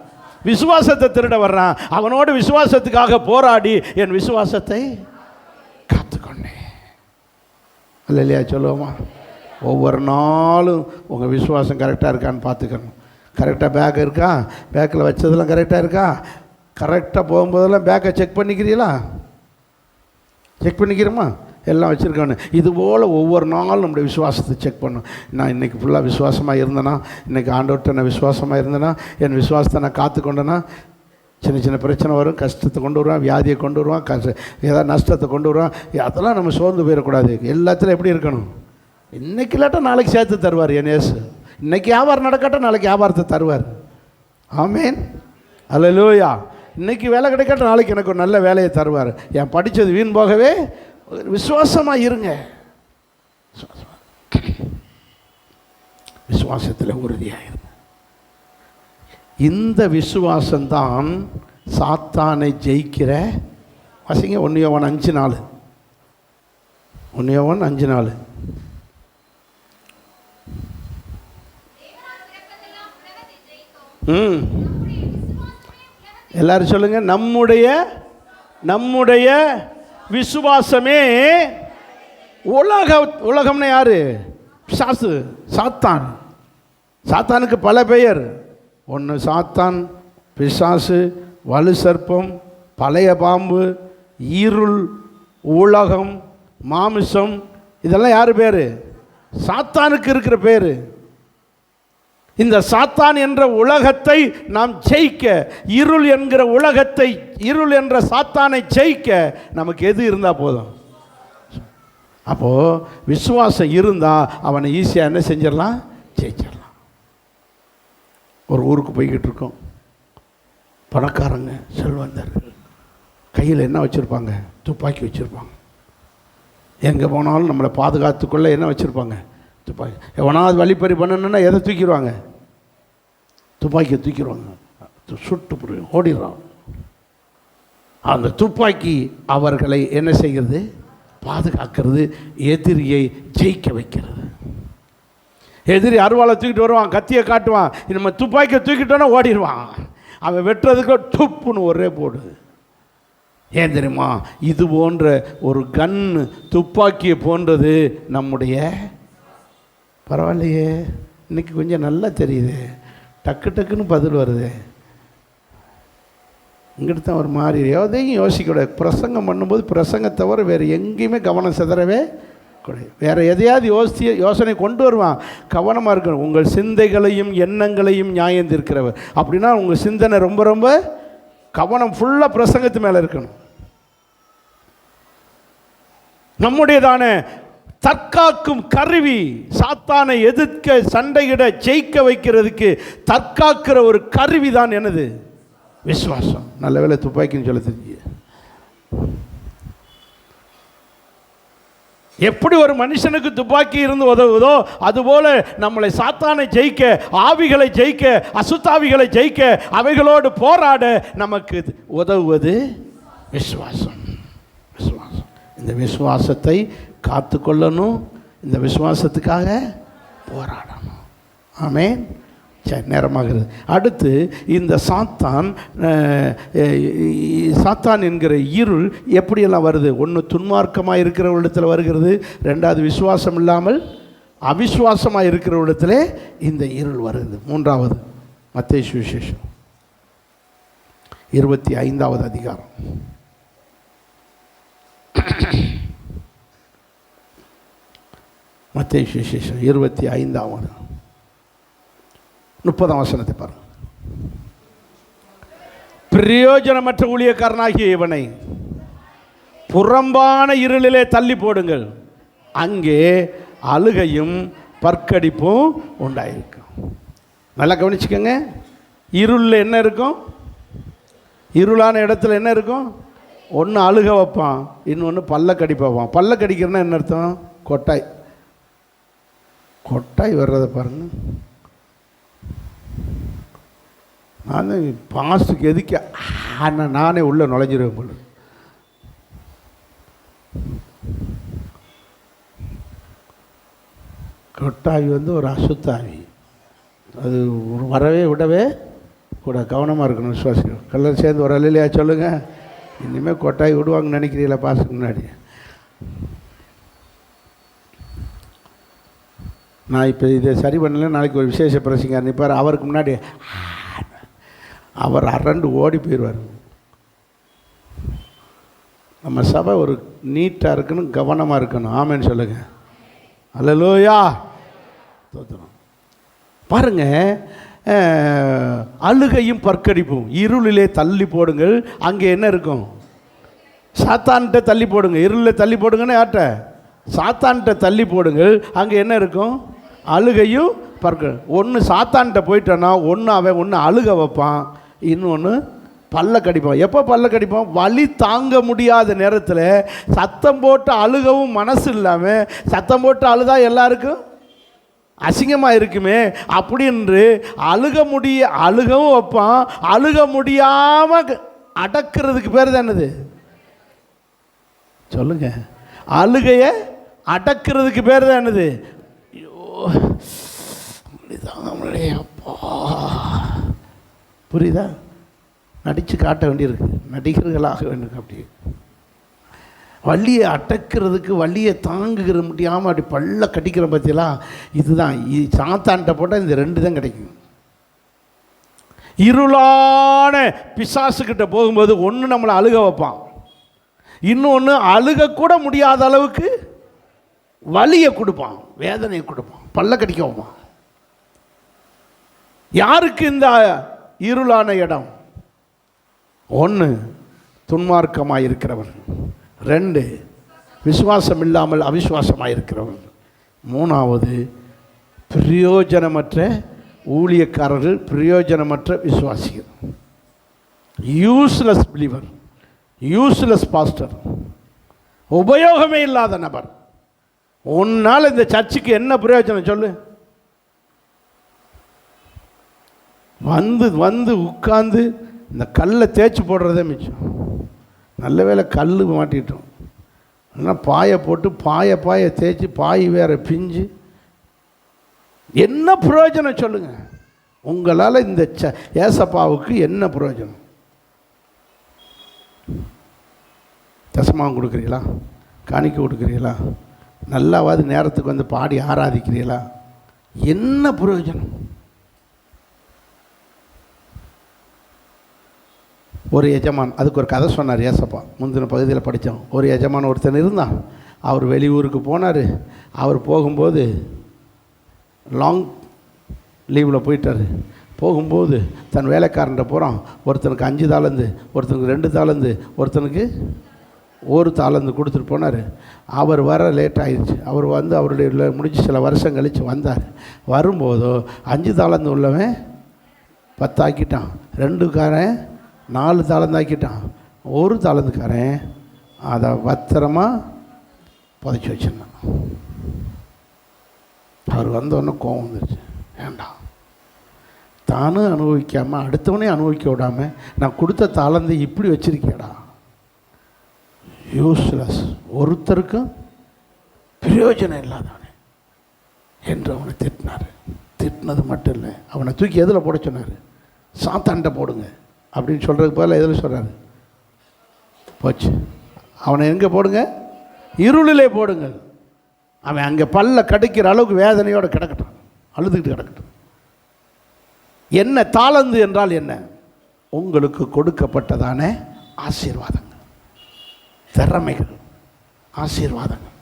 விசுவாசத்தை திருட வர்றான். அவனோடு விசுவாசத்துக்காக போராடி என் விசுவாசத்தை காத்துக்கொண்டேன். இல்லையா? சொல்லுவோமா? ஒவ்வொரு நாளும் உங்கள் விசுவாசம் கரெக்டாக இருக்கான்னு பார்த்துக்கணும். கரெக்டாக பேக் இருக்கா? பேக்கில் வச்சதெல்லாம் கரெக்டாக இருக்கா? கரெக்டாக போகும்போதெல்லாம் பேக்கை செக் பண்ணிக்கிறீங்களா? செக் பண்ணிக்கிறோமா? எல்லாம் வச்சுருக்கணும். இதுபோல் ஒவ்வொரு நாளும் நம்முடைய விசுவாசத்தை செக் பண்ணணும். நான் இன்றைக்கி ஃபுல்லாக விசுவாசமாக இருந்தேனா? இன்றைக்கி ஆண்டவர்கிட்ட நான் விசுவாசமாக இருந்தேனா? என் விசுவாசத்தை நான் காத்துக்கொண்டேனா? சின்ன பிரச்சனை வரும், கஷ்டத்தை கொண்டு வருவான், வியாதியை கொண்டு வருவான், ஏதாவது நஷ்டத்தை கொண்டு வருவான். அதெல்லாம் நம்ம சோர்ந்து போயிடக்கூடாது. எல்லாத்துலையும் எப்படி இருக்கணும்? இன்றைக்கி இல்லாட்டா நாளைக்கு சேர்த்து தருவார் என் இயேசு. இன்றைக்கி வியாபாரம் நடக்கட்டும், நாளைக்கு வியாபாரத்தை தருவார். ஆமேன், அல்லேலூயா. இன்றைக்கி வேலை கிடைக்கட்டும், நாளைக்கு எனக்கு ஒரு நல்ல வேலையை தருவார். என் படித்தது வீண் போகவே விசுவாசமாக இருங்க. விசுவாசத்தில் உறுதியாக இருங்க. இந்த விசுவாசம்தான் சாத்தானை ஜெயிக்கிற. வாசிங்க 1 யோவான் 5:4. 1 யோவான் 5:4. எல்லாரும் சொல்லுங்க, நம்முடைய விசுவாசமே உலகம்னு யாரு? சாத்தான். சாத்தானுக்கு பல பெயர். ஒன்று சாத்தான், பிசாசு, வலு சர்ப்பம், பழைய பாம்பு, இருள், உலகம், மாமிசம். இதெல்லாம் யார் பேர்? சாத்தானுக்கு இருக்கிற பேர். இந்த சாத்தான் என்ற உலகத்தை நாம் ஜெயிக்க, இருள் என்கிற உலகத்தை, இருள் என்ற சாத்தானை ஜெயிக்க நமக்கு எது இருந்தால் போதும்? அப்போது விசுவாசம் இருந்தால் அவனை ஈஸியாக என்ன செஞ்சிடலாம்? ஜெயிச்சிடலாம். ஒரு ஊருக்கு போய்கிட்டு இருக்கோம். பணக்காரங்க, செல்வந்தர்கள் கையில் என்ன வச்சுருப்பாங்க? துப்பாக்கி வச்சுருப்பாங்க. எங்கே போனாலும் நம்மளை பாதுகாத்துக்குள்ளே என்ன வச்சுருப்பாங்க? துப்பாக்கி. எவனாவது வழிப்பறி பண்ணணுன்னா எதை தூக்கிடுவாங்க? துப்பாக்கியை தூக்கிடுவாங்க. சுட்டு புரியும் ஓடிடுறான். அந்த துப்பாக்கி அவர்களை என்ன செய்கிறது? பாதுகாக்கிறது, எதிரியை ஜெயிக்க வைக்கிறது. எதிரி அருவாளை தூக்கிட்டு வருவான், கத்தியை காட்டுவான், நம்ம துப்பாக்கியை தூக்கிட்டோன்னா ஓடிடுவான். அவன் வெட்டுறதுக்கு துப்புன்னு ஒரே போடுது. ஏன் தெரியுமா? இது போன்ற ஒரு கன்னு, துப்பாக்கியை போன்றது நம்முடைய. பரவாயில்லையே, இன்னைக்கு கொஞ்சம் நல்லா தெரியுது, டக்கு டக்குன்னு பதில் வருது. இங்கிட்டு தான் ஒரு மாதிரி எதையும் யோசிக்கூடாது. பிரசங்கம் பண்ணும்போது பிரசங்கம் தவிர வேறு எங்கேயுமே கவனம் சிதறவே கூடாது. வேறு எதையாவது யோசனை கொண்டு வருவான், கவனமாக இருக்கணும். உங்கள் சிந்தைகளையும் எண்ணங்களையும் நியாயம் தீர்க்கிறவர். அப்படின்னா உங்கள் சிந்தனை ரொம்ப ரொம்ப கவனம் ஃபுல்லாக பிரசங்கத்து மேலே இருக்கணும். நம்முடையதான தற்காக்கும் கருவி, சாத்தானை எதிர்க்க, சண்டையிட, ஜெயிக்க வைக்கிறதுக்கு தற்காக்கிற ஒரு கருவி தான் என்னது? விசுவாசம். நல்ல வேளை துப்பாக்கின்னு சொல்ல தெரிஞ்சு. எப்படி ஒரு மனுஷனுக்கு துப்பாக்கி இருந்து உதவுதோ அதுபோல நம்மளை சாத்தானை ஜெயிக்க, ஆவிகளை ஜெயிக்க, அசுத்தாவிகளை ஜெயிக்க, அவைகளோடு போராட நமக்கு உதவுவது விசுவாசம். விசுவாசம். இந்த விசுவாசத்தை காத்து கொள்ளணும், இந்த விசுவாசத்துக்காக போராடணும். ஆமென். சரி, நேரமாகிறது. அடுத்து இந்த சாத்தான் என்கிற இருள் எப்படியெல்லாம் வருது? ஒன்று துன்மார்க்கமாக இருக்கிற இடத்துல வருகிறது, ரெண்டாவது விசுவாசம் இல்லாமல் அவிசுவாசமாக இருக்கிற இடத்துல இந்த இருள் வருது. மூன்றாவது மத்தேயு சுவிசேஷம் 25வது அதிகாரம். மத்தேயு சுவிசேஷம் 25வது 30ஆம் வசனத்தை பாருங்க. பிரயோஜனமற்ற ஊழியக்காரனாகிய இவனை புறம்பான இருளிலே தள்ளி போடுங்கள், அங்கே அழுகையும் பற்கடிப்பும் உண்டாயிருக்கும். நல்லா கவனிச்சுக்கோங்க. இருளில் என்ன இருக்கும்? இருளான இடத்துல என்ன இருக்கும்? ஒன்று அழுக வைப்பான், இன்னொன்று பல்ல கடிப்பு வைப்பான். பல்ல கடிக்கிறன்னா என்ன அர்த்தம்? கொட்டாய். கொட்டாய் வர்றதை பாருங்க. நான் பாஸ்டுக்கு எதுக்கு நானே உள்ளே நுழைஞ்சிருவேன் போல. கொட்டாவி ஒரு அசுத்தாவி, அது வரவே விடவே கூட கவனமாக இருக்கணும். விசுவாசிகள் கல்லர் சேர்ந்து ஒரு அல்லையா சொல்லுங்கள். இனிமேல் கொட்டாய் விடுவாங்கன்னு நினைக்கிறீங்களா? பாஸ்டுக்கு முன்னாடி நான் இப்போ இதை சரி பண்ணல, நாளைக்கு ஒரு விசேஷ பிரசங்கர் நிற்பார், அவருக்கு முன்னாடி அவர் அரண்டு ஓடி போயிடுவார். நம்ம சபை ஒரு நீட்டாக இருக்கணும், கவனமாக இருக்கணும். ஆமேன்னு சொல்லுங்க. அல்லேலூயா. தோத்திரம். பாருங்க, அழுகையும் பற்கடிப்பும் இருளிலே தள்ளி போடுங்கள், அங்கே என்ன இருக்கும்? சாத்தான்கிட்ட தள்ளி போடுங்க. இருளில் தள்ளி போடுங்கன்னு யார்கிட்ட? சாத்தான்கிட்ட தள்ளி போடுங்கள், அங்கே என்ன இருக்கும்? அழுகையும் பற்கள். ஒன்று சாத்தான்கிட்ட போயிட்டோன்னா ஒன்று அழுக வைப்பான், இன்னொன்று பல்ல கடிப்பான். எப்போ பல்ல கடிப்பான்? வலி தாங்க முடியாத நேரத்தில் சத்தம் போட்டு அழுகவும் மனசு இல்லாமல் சத்தம் போட்டு அழுதா எல்லாருக்கும் அசிங்கமாக இருக்குமே அப்படின்னு அழுகவும் வைப்பான். அழுக முடியாமல் அடக்கிறதுக்கு பேர் தான் என்னது? சொல்லுங்க. அழுகையை அடக்கிறதுக்கு பேர் தான் என்னது? அப்பா, புரியுதா? நடித்து காட்ட வேண்டியிருக்கு, நடிகர்களாக வேண்டும். அப்படி வள்ளியை அடக்கிறதுக்கு, வள்ளியை தாங்குகிற முடியாமல் அப்படி பல்ல கட்டிக்கிற பற்றியெல்லாம் இதுதான். சாத்தான்கிட்ட போட்டால் இந்த ரெண்டு தான் கிடைக்கும். இருளான பிசாசுக்கிட்ட போகும்போது ஒன்று நம்மளை அழுக வைப்பான், இன்னொன்று அழுகக்கூட முடியாத அளவுக்கு வலியை கொடுப்பான், வேதனையை கொடுப்பான், பல்ல கடிக்க வைப்பான். யாருக்கு இந்த இருளான இடம்? ஒன்று துன்மார்க்கமாக இருக்கிறவன், ரெண்டு விசுவாசம் இல்லாமல் அவிசுவாசமாக இருக்கிறவன், மூணாவது பிரயோஜனமற்ற ஊழியக்காரர்கள், பிரயோஜனமற்ற விசுவாசிகள், யூஸ்லெஸ் பிலீவர், யூஸ்லெஸ் பாஸ்டர். உபயோகமே இல்லாத நபர். உன்னால் இந்த சர்ச்சுக்கு என்ன பிரயோஜனம் சொல்லு? வந்து வந்து உட்கார்ந்து இந்த கல்லை தேய்ச்சி போடுறதே மிச்சம். நல்ல வேளை கல் மாட்டிட்டோம். ஆனால் பாயை போட்டு பாயை தேய்ச்சி பாய் வேற பிஞ்சு என்ன பிரயோஜனம் சொல்லுங்கள்? உங்களால் இந்த ஏசப்பாவுக்கு என்ன பிரயோஜனம்? தசமாவும் கொடுக்குறீங்களா? காணிக்க கொடுக்குறீங்களா? நல்லாவது நேரத்துக்கு வந்து பாடி ஆராதிக்கிறீங்களா? என்ன பிரயோஜனம்? ஒரு எஜமான், அதுக்கு ஒரு கதை சொன்னார் ஏசப்பா. முந்தின பகுதியில் படித்தோம். ஒரு எஜமான் ஒருத்தன் இருந்தான். அவர் வெளியூருக்கு போனார். அவர் போகும்போது லாங் லீவில் போயிட்டார். போகும்போது தன் வேலைக்காரன்ட்ட போகிறான். ஒருத்தனுக்கு 5 தாளந்து, ஒருத்தனுக்கு 2 தாளந்து, ஒருத்தனுக்கு 1 தாளந்து கொடுத்துட்டு போனார். அவர் வர லேட் ஆகிடுச்சு. அவர் வந்து அவருடைய முடிஞ்சு சில வருஷம் கழித்து வந்தார். வரும்போதோ 5 தாளந்து உள்ளவன் 10 ஆக்கிட்டான், 2காரன் 4 தாளந்து ஆக்கிட்டான், 1 தாளந்துக்காரன் அதை பத்திரமா புதைச்சி வச்சிருந்தான். அவர் வந்தோடனே கோவம் வந்துருச்சு. வேண்டாம், தானும் அனுபவிக்காமல் அடுத்தவனே அனுபவிக்க விடாமல் நான் கொடுத்த தாளந்தை இப்படி வச்சிருக்கேடா, யூஸ்லெஸ், ஒருத்தருக்கும் பிரயோஜனம் இல்லாதவனே என்று அவனை திட்டினார். திட்டினது மட்டும் இல்லை, அவனை தூக்கி எதில் போட சொன்னார்? சாத்தான்கிட்ட போடுங்க அப்படின்னு சொல்கிறதுக்கு பதில் எதில் சொல்கிறாரு? போச்சு, அவனை எங்கே போடுங்க? இருளிலே போடுங்கள். அவன் அங்கே பல்ல கடிக்கிற அளவுக்கு வேதனையோடு கிடக்கட்டும், அழுதுகிட்டு கிடக்கட்டும். என்ன தாளந்து என்றால் என்ன? உங்களுக்கு கொடுக்கப்பட்டதான ஆசீர்வாதங்கள், திறமைகள், ஆசீர்வாதங்கள்.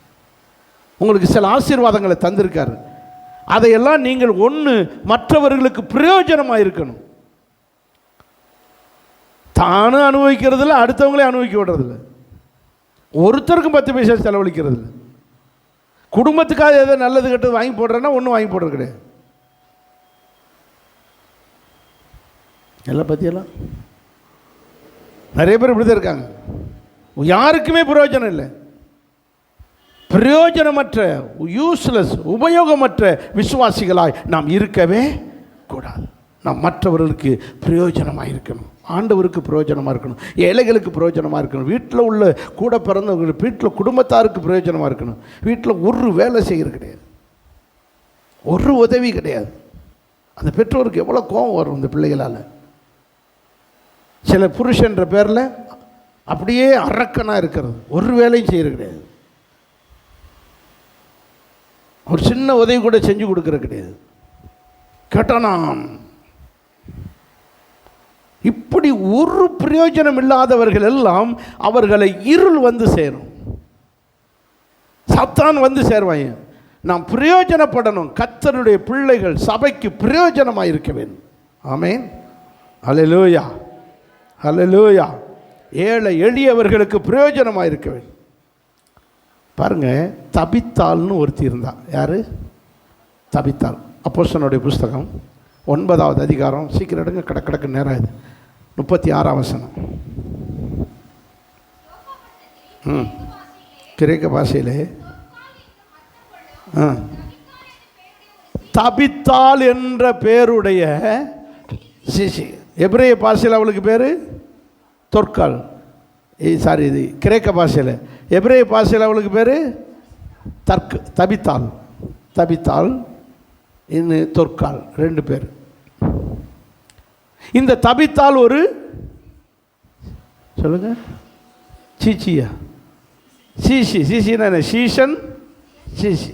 உங்களுக்கு சில ஆசீர்வாதங்களை தந்திருக்காரு. அதையெல்லாம் நீங்கள் மற்றவர்களுக்கு பிரயோஜனமாக இருக்கணும். தானும் அனுபவிக்கிறதில்ல, அடுத்தவங்களே அனுபவிக்க விடுறதில்ல, ஒருத்தருக்கும் 10 பைசா செலவழிக்கிறது இல்லை. குடும்பத்துக்காக எதோ நல்லது கெட்டது வாங்கி போடுறேன்னா ஒன்றும் வாங்கி போடுறது கிடையாது. எல்லாம் பற்றியெல்லாம் நிறைய பேர் இப்படி தான் இருக்காங்க. யாருக்குமே பிரயோஜனம் இல்லை. பிரயோஜனமற்ற, யூஸ்லெஸ், உபயோகமற்ற விசுவாசிகளாய் நாம் இருக்கவே கூடாது. நாம் மற்றவர்களுக்கு பிரயோஜனமாக இருக்கணும், ஆண்டவருக்கு பிரயோஜனமாக இருக்கணும், ஏழைகளுக்கு பிரயோஜனமாக இருக்கணும், வீட்டில் உள்ள கூட பிறந்தவங்களுக்கு, வீட்டில் குடும்பத்தாருக்கு பிரயோஜனமாக இருக்கணும். வீட்டில் ஒரு வேலை செய்கிறது கிடையாது, ஒரு உதவி கிடையாது. அந்த பெற்றோருக்கு எவ்வளோ கோபம் வரும் இந்த பிள்ளைகளால். சில புருஷன்ற பேரில் அப்படியே அரக்கனாக இருக்கிறது, ஒரு வேலையும் செய்கிறது கிடையாது, ஒரு சின்ன உதவி கூட செஞ்சு கொடுக்கறது கிடையாது. கேட்டானாம். இப்படி ஒரு பிரயோஜனம் இல்லாதவர்கள் எல்லாம் அவர்களை இருள் வந்து சேரும், சாத்தான் வந்து சேர்வாங்க. நாம் பிரயோஜனப்படணும். கர்த்தருடைய பிள்ளைகள் சபைக்கு பிரயோஜனமாக இருக்க வேண்டும். ஆமென், அல்லேலூயா, அல்லேலூயா. ஏழை எளியவர்களுக்கு பிரயோஜனமாக இருக்க வேண்டும். பாருங்க, தபித்தாள்னு ஒருத்தி இருந்தா. யாரு? தபித்தாள். அப்போஸ்தலனுடைய புஸ்தகம் 9வது அதிகாரம். சீக்கிரம் எடுங்க, கடக்கு நேரம் இது. 36ஆம் வசனம். கிரேக்க பாஷையிலே தபித்தாள் என்ற பேருடைய சிசி. எபிரேய பாஷையில் அவளுக்கு பேர் தொற்கால். சாரி, இது கிரேக்க பாஷையில். எபிரேய பாஷையில் அவளுக்கு பேர் தபித்தாள். தபித்தாள் இன்னும் தொற்கால், 2 பேர். இந்த தபித்தாள் ஒரு சொல்லுங்க, சீச்சியா, சீசி. சீசின்னா என்ன? சீசன், சீசி.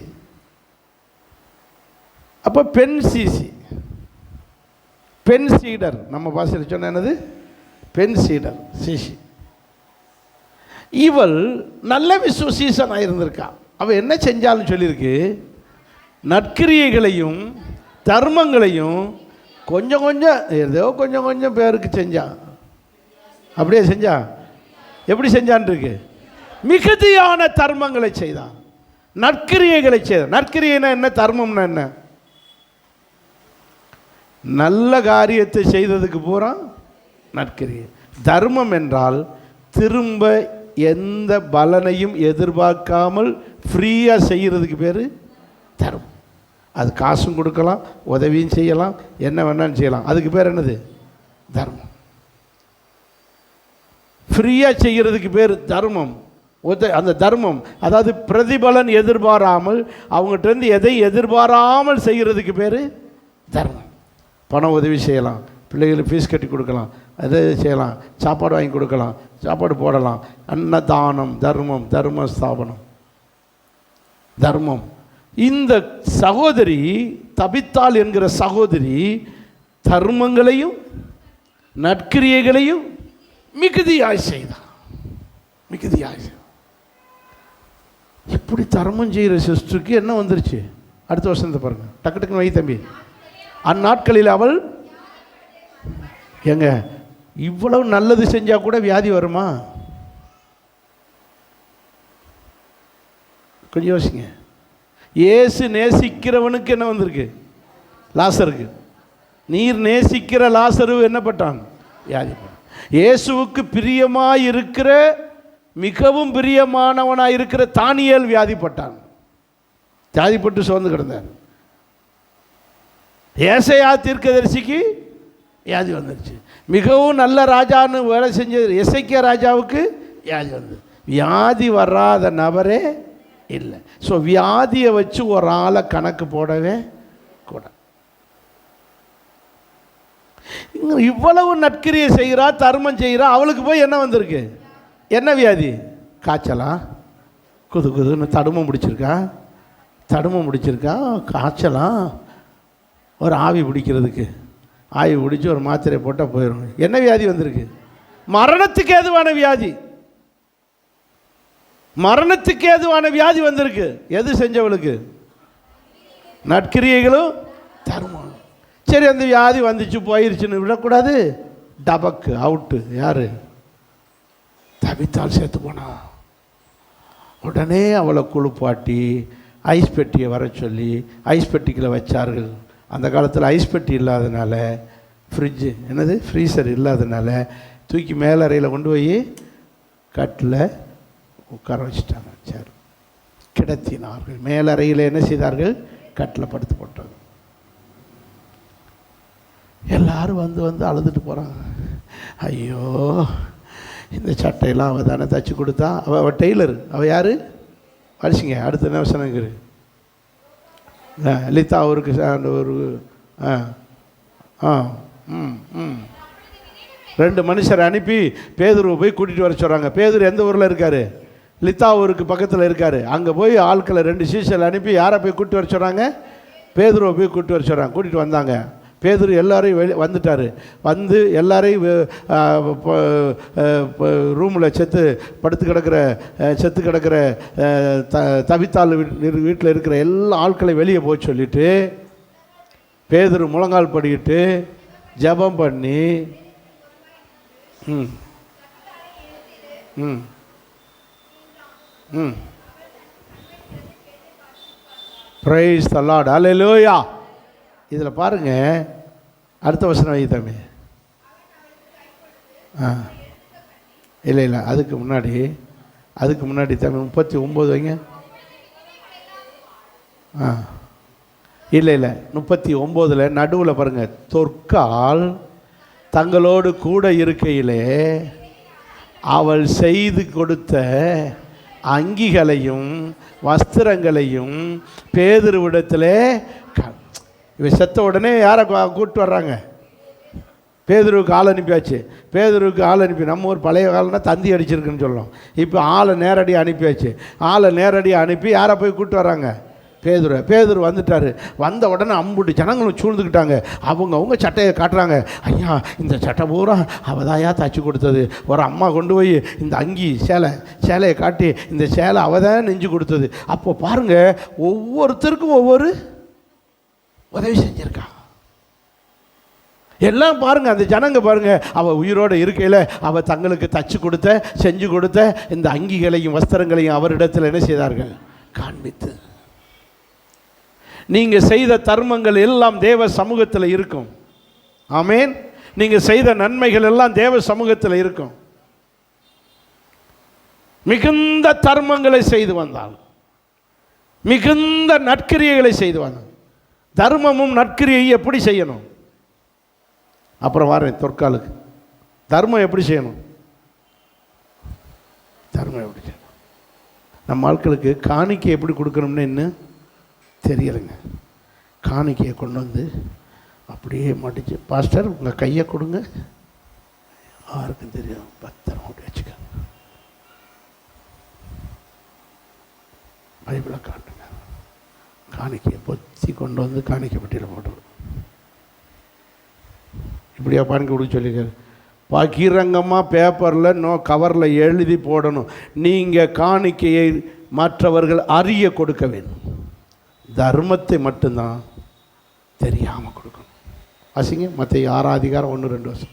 அப்போ பெண் சீசி, பெண் சீடர். நம்ம பாஷையில் சொன்ன என்னது? பெண் சீடர், சீசி. இவள் நல்ல விசுவசீசனாக இருந்திருக்கா. அவள் என்ன செஞ்சாலும் சொல்லியிருக்கு, நற்கிரியைகளையும் தர்மங்களையும் கொஞ்சம் கொஞ்சம், ஏதோ கொஞ்சம் கொஞ்சம் பேருக்கு செஞ்சான். அப்படியே செஞ்சான். எப்படி செஞ்சான் இருக்கு? மிகுதியான தர்மங்களை செய்தான், நற்கிரியைகளை செய்தான். நற்கிரியைனா என்ன? தர்மம்னா என்ன? நல்ல காரியத்தை செய்ததுக்கு பூரா நற்கிரியை. தர்மம் என்றால் திரும்ப எந்த பலனையும் எதிர்பார்க்காமல் ஃப்ரீயாக செய்கிறதுக்கு பேர் தர்மம். அது காசும் கொடுக்கலாம், உதவியும் செய்யலாம், என்ன வேணாலும் செய்யலாம். அதுக்கு பேர் என்னது? தர்மம். ஃப்ரீயாக செய்கிறதுக்கு பேர் தர்மம். அந்த தர்மம் அதாவது பிரதிபலன் எதிர்பாராமல், அவங்ககிட்டருந்து எதை எதிர்பாராமல் செய்கிறதுக்கு பேர் தர்மம். பண உதவி செய்யலாம், பிள்ளைகளுக்கு ஃபீஸ் கட்டி கொடுக்கலாம், அதை செய்யலாம், சாப்பாடு வாங்கி கொடுக்கலாம், சாப்பாடு போடலாம். அன்னதானம் தர்மம், தர்ம ஸ்தாபனம் தர்மம். இந்த சகோதரி தபித்தாள் என்கிற சகோதரி தர்மங்களையும் நற்கிரியைகளையும் மிகுதியாய் செய்தார். மிகுதியாய் செய்தார். இப்படி தர்மம் செய்கிற சிஸ்டருக்கு என்ன வந்துருச்சு? அடுத்த வருஷத்தை பாருங்க, டக்கு டக்குன்னு வை தம்பி. அந்நாட்களில் அவள் எங்க இவ்வளவு நல்லது செஞ்சா கூட வியாதி வருமா? கொஞ்சம் யோசிங்க. இயேசு நேசிக்கிறவனுக்கு என்ன வந்திருக்கு? லாசருக்கு. நீர் நேசிக்கிற லாசரு என்ன பட்டான்? வியாதி. இயேசுவுக்கு பிரியமாய் இருக்கிற, மிகவும் பிரியமானவனாய் இருக்கிற தானியேல் வியாதிப்பட்டான். வியாதிப்பட்டு சோர்ந்து கிடந்தார். ஏசாயா தீர்க்கதரிசிக்கு வியாதி வந்துருச்சு. மிகவும் நல்ல ராஜான்னு வேலை செஞ்சது எசேக்கியா ராஜாவுக்கு வியாதி வந்தது. வியாதி வராத நபரே இல்லை. ஸோ வியாதியை வச்சு ஒரு ஆளை கணக்கு போடவே கூட. இவ்வளவு நற்கிரியை செய்கிறா, தர்மம் செய்கிறா, அவளுக்கு போய் என்ன வந்திருக்கு? என்ன வியாதி? காய்ச்சலா? குது குதுன்னு தடுமம் பிடிச்சிருக்கா? தடுமம் பிடிச்சிருக்கா? காய்ச்சலா? ஒரு ஆவி பிடிக்கிறதுக்கு ஆவி பிடிச்சி ஒரு மாத்திரை போட்டால் போயிடும். என்ன வியாதி வந்திருக்கு? மரணத்துக்கு ஏதுவான வியாதி. மரணத்துக்கு ஏதுவான வியாதி வந்திருக்கு. எது செஞ்சவளுக்கு? நற்கிரியைகளும் தர்மம். சரி, அந்த வியாதி வந்துச்சு போயிருச்சுன்னு விடக்கூடாது. டபக்கு அவுட்டு. யாரு? தபித்தாள் சேர்த்து போனா. உடனே அவளை குளிப்பாட்டி ஐஸ் பெட்டியை வர சொல்லி ஐஸ் பெட்டிக்குள்ளே வச்சார்கள். அந்த காலத்தில் ஐஸ் பெட்டி இல்லாதனால, ஃப்ரிட்ஜு என்னது ஃப்ரீசர் இல்லாதனால தூக்கி மேலறையில் கொண்டு போய் கட்டில் உட்கார வச்சுட்டாங்க. சரி, கிடத்தினார்கள். மேலறையில் என்ன செய்தார்கள்? கட்டில் படுத்து போட்டாங்க. எல்லாரும் வந்து வந்து அழுதுட்டு போகிறாங்க. ஐயோ, இந்த சட்டையெல்லாம் அவள் தானே தைச்சி கொடுத்தா. அவள் டெய்லர். அவள் யார்? படிச்சிங்க. அடுத்த என்ன வசனங்கிற? லித்தா அவருக்கு அந்த ஒரு ரெண்டு மனுஷரை அனுப்பி பேதுருவை போய் கூட்டிகிட்டு வர சொல்கிறாங்க. பேதுரு எந்த ஊரில் இருக்கார்? லித்தா ஊருக்கு பக்கத்தில் இருக்கார். அங்கே போய் ஆட்களை ரெண்டு சீசல் அனுப்பி யாரை போய் கூட்டி வர சொல்கிறாங்க? பேதுருவை போய் கூட்டி வர சொல்கிறாங்க. கூட்டிகிட்டு வந்தாங்க. பேதுரு எல்லாரையும் வந்துட்டார். வந்து எல்லாரையும் ரூமில் படுத்து கிடக்கிற தபித்தாள் வீட்டில் இருக்கிற எல்லா ஆட்களையும் வெளியே போய் சொல்லிவிட்டு பேதுரு முழங்கால் படிக்கிட்டு ஜெபம் பண்ணி பிரைஸ் தி லார்ட். ஹல்லேலூயா. இதில் பாருங்கள், அடுத்த வசனம் வை தம்பி. இல்லை அதுக்கு முன்னாடி தம்பி 39 வைங்க. இல்லை 39 நடுவில் பாருங்கள். தொற்கால் தங்களோடு கூட இருக்கையிலே அவள் செய்து கொடுத்த அங்கிகளையும் வஸ்திரங்களையும் பேதுருவிடத்தில் இவன் செத்த உடனே யாரை கூப்பிட்டு வர்றாங்க? பேதுருவுக்கு ஆள் அனுப்பியாச்சு. பேதுருவுக்கு ஆள் அனுப்பி, நம்ம ஒரு பழைய காலம்னா தந்தி அடிச்சிருக்குன்னு சொல்லலாம். இப்போ ஆளை நேரடியாக அனுப்பியாச்சு. ஆளை நேரடியாக அனுப்பி யாரை போய் கூப்பிட்டு வர்றாங்க? பேதுரு வந்துட்டார். வந்த உடனே அம்புட்டு ஜனங்களும் சூழ்ந்துக்கிட்டாங்க. அவங்க சட்டையை காட்டுறாங்க. ஐயா, இந்த சட்டை பூரா அவதாயா தச்சு கொடுத்தது. ஒரு அம்மா கொண்டு போய் இந்த அங்கி சேலையை காட்டி இந்த சேலை அவதான் நெஞ்சு கொடுத்தது. அப்போ பாருங்கள், ஒவ்வொருத்தருக்கும் ஒவ்வொரு உதவி செஞ்சிருக்கா. எல்லாம் பாருங்கள், அந்த ஜனங்க பாருங்கள், அவள் உயிரோடு இருக்கையில் அவள் தங்களுக்கு தச்சு கொடுத்த செஞ்சு கொடுத்த இந்த அங்கிகளையும் வஸ்திரங்களையும் அவரிடத்தில் என்ன செய்தார்கள்? காண்பித்து. நீங்கள் செய்த தர்மங்கள் எல்லாம் தேவ சமூகத்தில் இருக்கும். ஆமேன். நீங்கள் செய்த நன்மைகள் எல்லாம் தேவ சமூகத்தில் இருக்கும். மிகுந்த தர்மங்களை செய்து வந்தாள், மிகுந்த நற்கிரியைகளை செய்து வந்தாள். தர்மமும் நற்கிரியை எப்படி செய்யணும்? அப்புறம் வரேன் தொற்காலுக்கு. தர்மம் எப்படி செய்யணும்? தர்மம் எப்படி செய்யணும்? நம்ம ஆட்களுக்கு காணிக்கை எப்படி கொடுக்கணும்னு இன்னும் தெரியலைங்க. காணிக்கையை கொண்டு வந்து அப்படியே மடிச்சு, பாஸ்டர் உங்கள் கையை கொடுங்க, யாருக்கும் தெரியும், பத்திரம் அப்படி வச்சுக்க, பைபிளை காட்டுங்க. காணிக்கையை பொத்தி கொண்டு வந்து காணிக்கை பெட்டியில் போட்டுருவோம். இப்படியா காணிக்கை கொடுக்க சொல்லியிருக்காரு. பகிரங்கமாக பேப்பரில் கவரில் எழுதி போடணும். நீங்கள் காணிக்கையை மற்றவர்கள் அறிய கொடுக்க வேண்டும். தர்மத்தை மட்டும்தான் தெரியாமல் கொடுக்கணும். வாசிங்க மத்தேயு 6:1-2.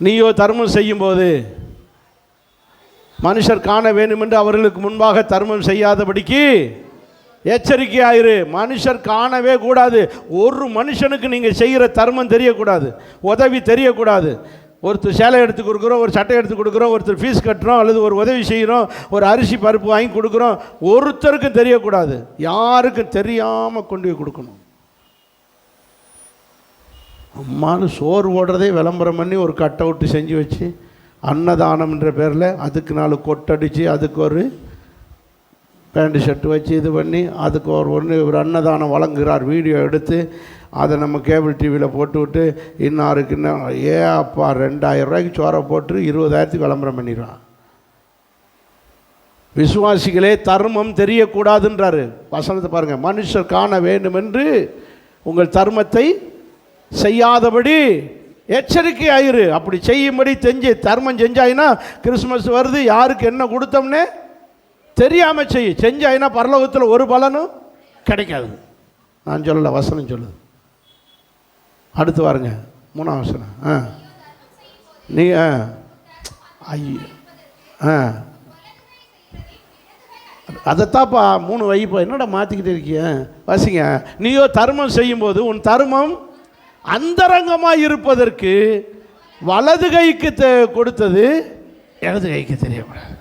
நீயோ தர்மம் செய்யும்போது மனுஷர் காண வேண்டும் என்று அவர்களுக்கு முன்பாக தர்மம் செய்யாதபடிக்கு எச்சரிக்கையாயிரு. மனுஷர் காணவே கூடாது. ஒரு மனுஷனுக்கு நீங்கள் செய்கிற தர்மம் தெரியக்கூடாது, உதவி தெரியக்கூடாது. ஒருத்தர் சேலை எடுத்து கொடுக்குறோம், ஒரு சட்டை எடுத்து கொடுக்குறோம், ஒருத்தர் ஃபீஸ் கட்டுறோம், அல்லது ஒரு உதவி செய்கிறோம், ஒரு அரிசி பருப்பு வாங்கி கொடுக்குறோம், ஒருத்தருக்கும் தெரியக்கூடாது. யாருக்கும் தெரியாமல் கொண்டு போய் கொடுக்கணும். அம்மானு சோறு ஓடுறதே விளம்பரம் பண்ணி ஒரு கட் அவுட்டு செஞ்சு வச்சு அன்னதானம் என்ற பேரில் அதுக்கு 4 கொட்டடிச்சு அதுக்கு ஒரு பேண்ட் ஷர்ட்டு வச்சு இது பண்ணி அதுக்கு ஒரு அன்னதானம் வழங்குகிறார். வீடியோ எடுத்து அதை நம்ம கேபிள் டிவியில் போட்டு விட்டு இன்னாருக்கு இன்னும் அப்பா 2000 ரூபாய்க்கு சோறை போட்டு 20,000க்கு விளம்பரம் பண்ணிடுவான். விசுவாசிகளே தர்மம் தெரியக்கூடாதுன்றாரு. வசனத்தை பாருங்கள். மனுஷர் காண வேண்டும் என்று உங்கள் தர்மத்தை செய்யாதபடி எச்சரிக்கை ஆயிரு. அப்படி செய்யும்படி தர்மம் செஞ்சாயினா கிறிஸ்மஸ் வருது, யாருக்கு என்ன கொடுத்தோம்னே தெரியாமல் செஞ்சாயினா பரலோகத்தில் ஒரு பலனும் கிடைக்காது. நான் சொல்லலை, வசனம் சொல்லுது. அடுத்து பாருங்க 3ஆம் வசனம். நீ அதைத்தாப்பா 3 வைப்பா, என்னடா மாற்றிக்கிட்டே இருக்கிய? வாசிங்க. நீயோ தர்மம் செய்யும்போது உன் தர்மம் அந்தரங்கமாக இருப்பதற்கு வலது கைக்கு கொடுத்தது இடது கைக்கு தெரியக்கூடாது.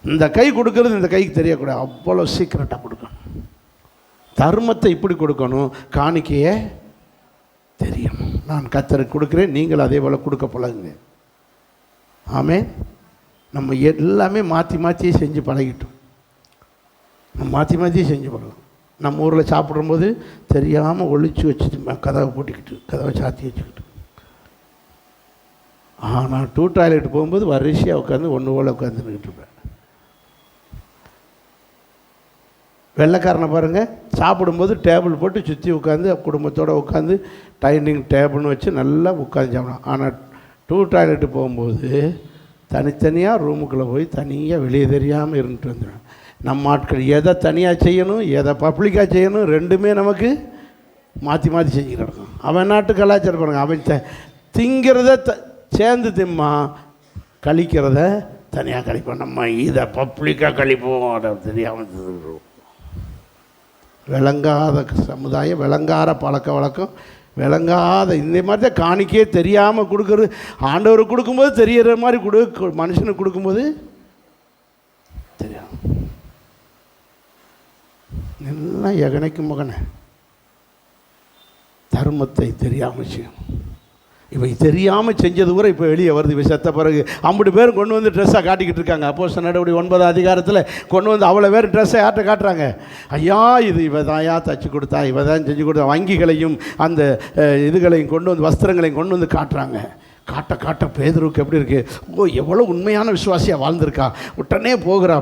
இந்த கை கொடுக்கறது இந்த கைக்கு தெரியக்கூடாது. அவ்வளோ சீக்கிரட்டாக கொடுக்கணும். தர்மத்தை இப்படி கொடுக்கணும். காணிக்கையை தெரியணும். நான் கர்த்தருக்கு கொடுக்குறேன், நீங்கள் அதே போல் கொடுக்க பழகுங்க. ஆமென். நம்ம எல்லாமே மாற்றி மாற்றியே செஞ்சு பழகிட்டோம். நம்ம மாற்றி மாற்றியே செஞ்சு பழகலாம். நம்ம ஊரில் சாப்பிடும்போது தெரியாமல் ஒழிச்சு வச்சுட்டு கதவை போட்டிக்கிட்டு கதவை சாத்தி வச்சுக்கிட்டு, ஆனால் டாய்லெட் போகும்போது வரிசையாக உட்காந்து ஒன்று போல் உட்காந்துக்கிட்டு இருப்பேன். வெள்ளைக்காரனை பாருங்கள், சாப்பிடும்போது டேபிள் போட்டு சுற்றி உட்காந்து குடும்பத்தோடு உட்காந்து டைனிங் டேபிள்னு வச்சு நல்லா உட்காந்து சாப்பிடலாம். ஆனால் டாய்லெட்டு போகும்போது தனித்தனியாக ரூமுக்குள்ளே போய் தனியாக வெளியே தெரியாமல் இருந்துட்டு வந்துடுவேன். நம்ம ஆட்கள் எதை தனியாக செய்யணும், எதை பப்ளிக்காக செய்யணும், ரெண்டுமே நமக்கு மாற்றி மாற்றி செஞ்சுக்கிட்டு இருக்கும். அவன் நாட்டு கலாச்சாரம் பாருங்க. அவன் திங்கிறத சேர்ந்து திம்மா, கழிக்கிறத தனியாக கழிப்போம். நம்ம இதை பப்ளிக்காக கழிப்போம் தெரியாமல். விளங்காத சமுதாயம், விளங்காத பழக்க வழக்கம், விளங்காத இந்த மாதிரி தான் காணிக்கையே தெரியாமல் கொடுக்குறது. ஆண்டவருக்கு கொடுக்கும்போது தெரிகிற மாதிரி மனுஷனுக்கு கொடுக்கும்போது தெரியும். எல்லாம் எகனைக்கும் மகனை தர்மத்தை தெரியாமல் செய்யணும். இவை தெரியாமல் செஞ்சது கூட இப்போ வெளியே வருது. இவை செத்த பிறகு 50 பேரும் கொண்டு வந்து ட்ரெஸ்ஸாக காட்டிக்கிட்டு இருக்காங்க. அப்போஸ்தலர் நடவடிக்கை 9ஆம் அதிகாரத்தில் கொண்டு வந்து அவ்வளோ பேர் ட்ரெஸ்ஸை யார்கிட்ட காட்டுறாங்க? ஐயா இது இவ தான் தச்சு கொடுத்தா, இவ தான் செஞ்சு கொடுத்தா. வங்கிகளையும் அந்த இதுகளையும் கொண்டு வந்து வஸ்திரங்களையும் கொண்டு வந்து காட்டுறாங்க. காட்ட காட்ட பேதுருக்கு எப்படி இருக்குது? ஓ எவ்வளோ உண்மையான விசுவாசியாக வாழ்ந்திருக்கா. உடனே போகிறா,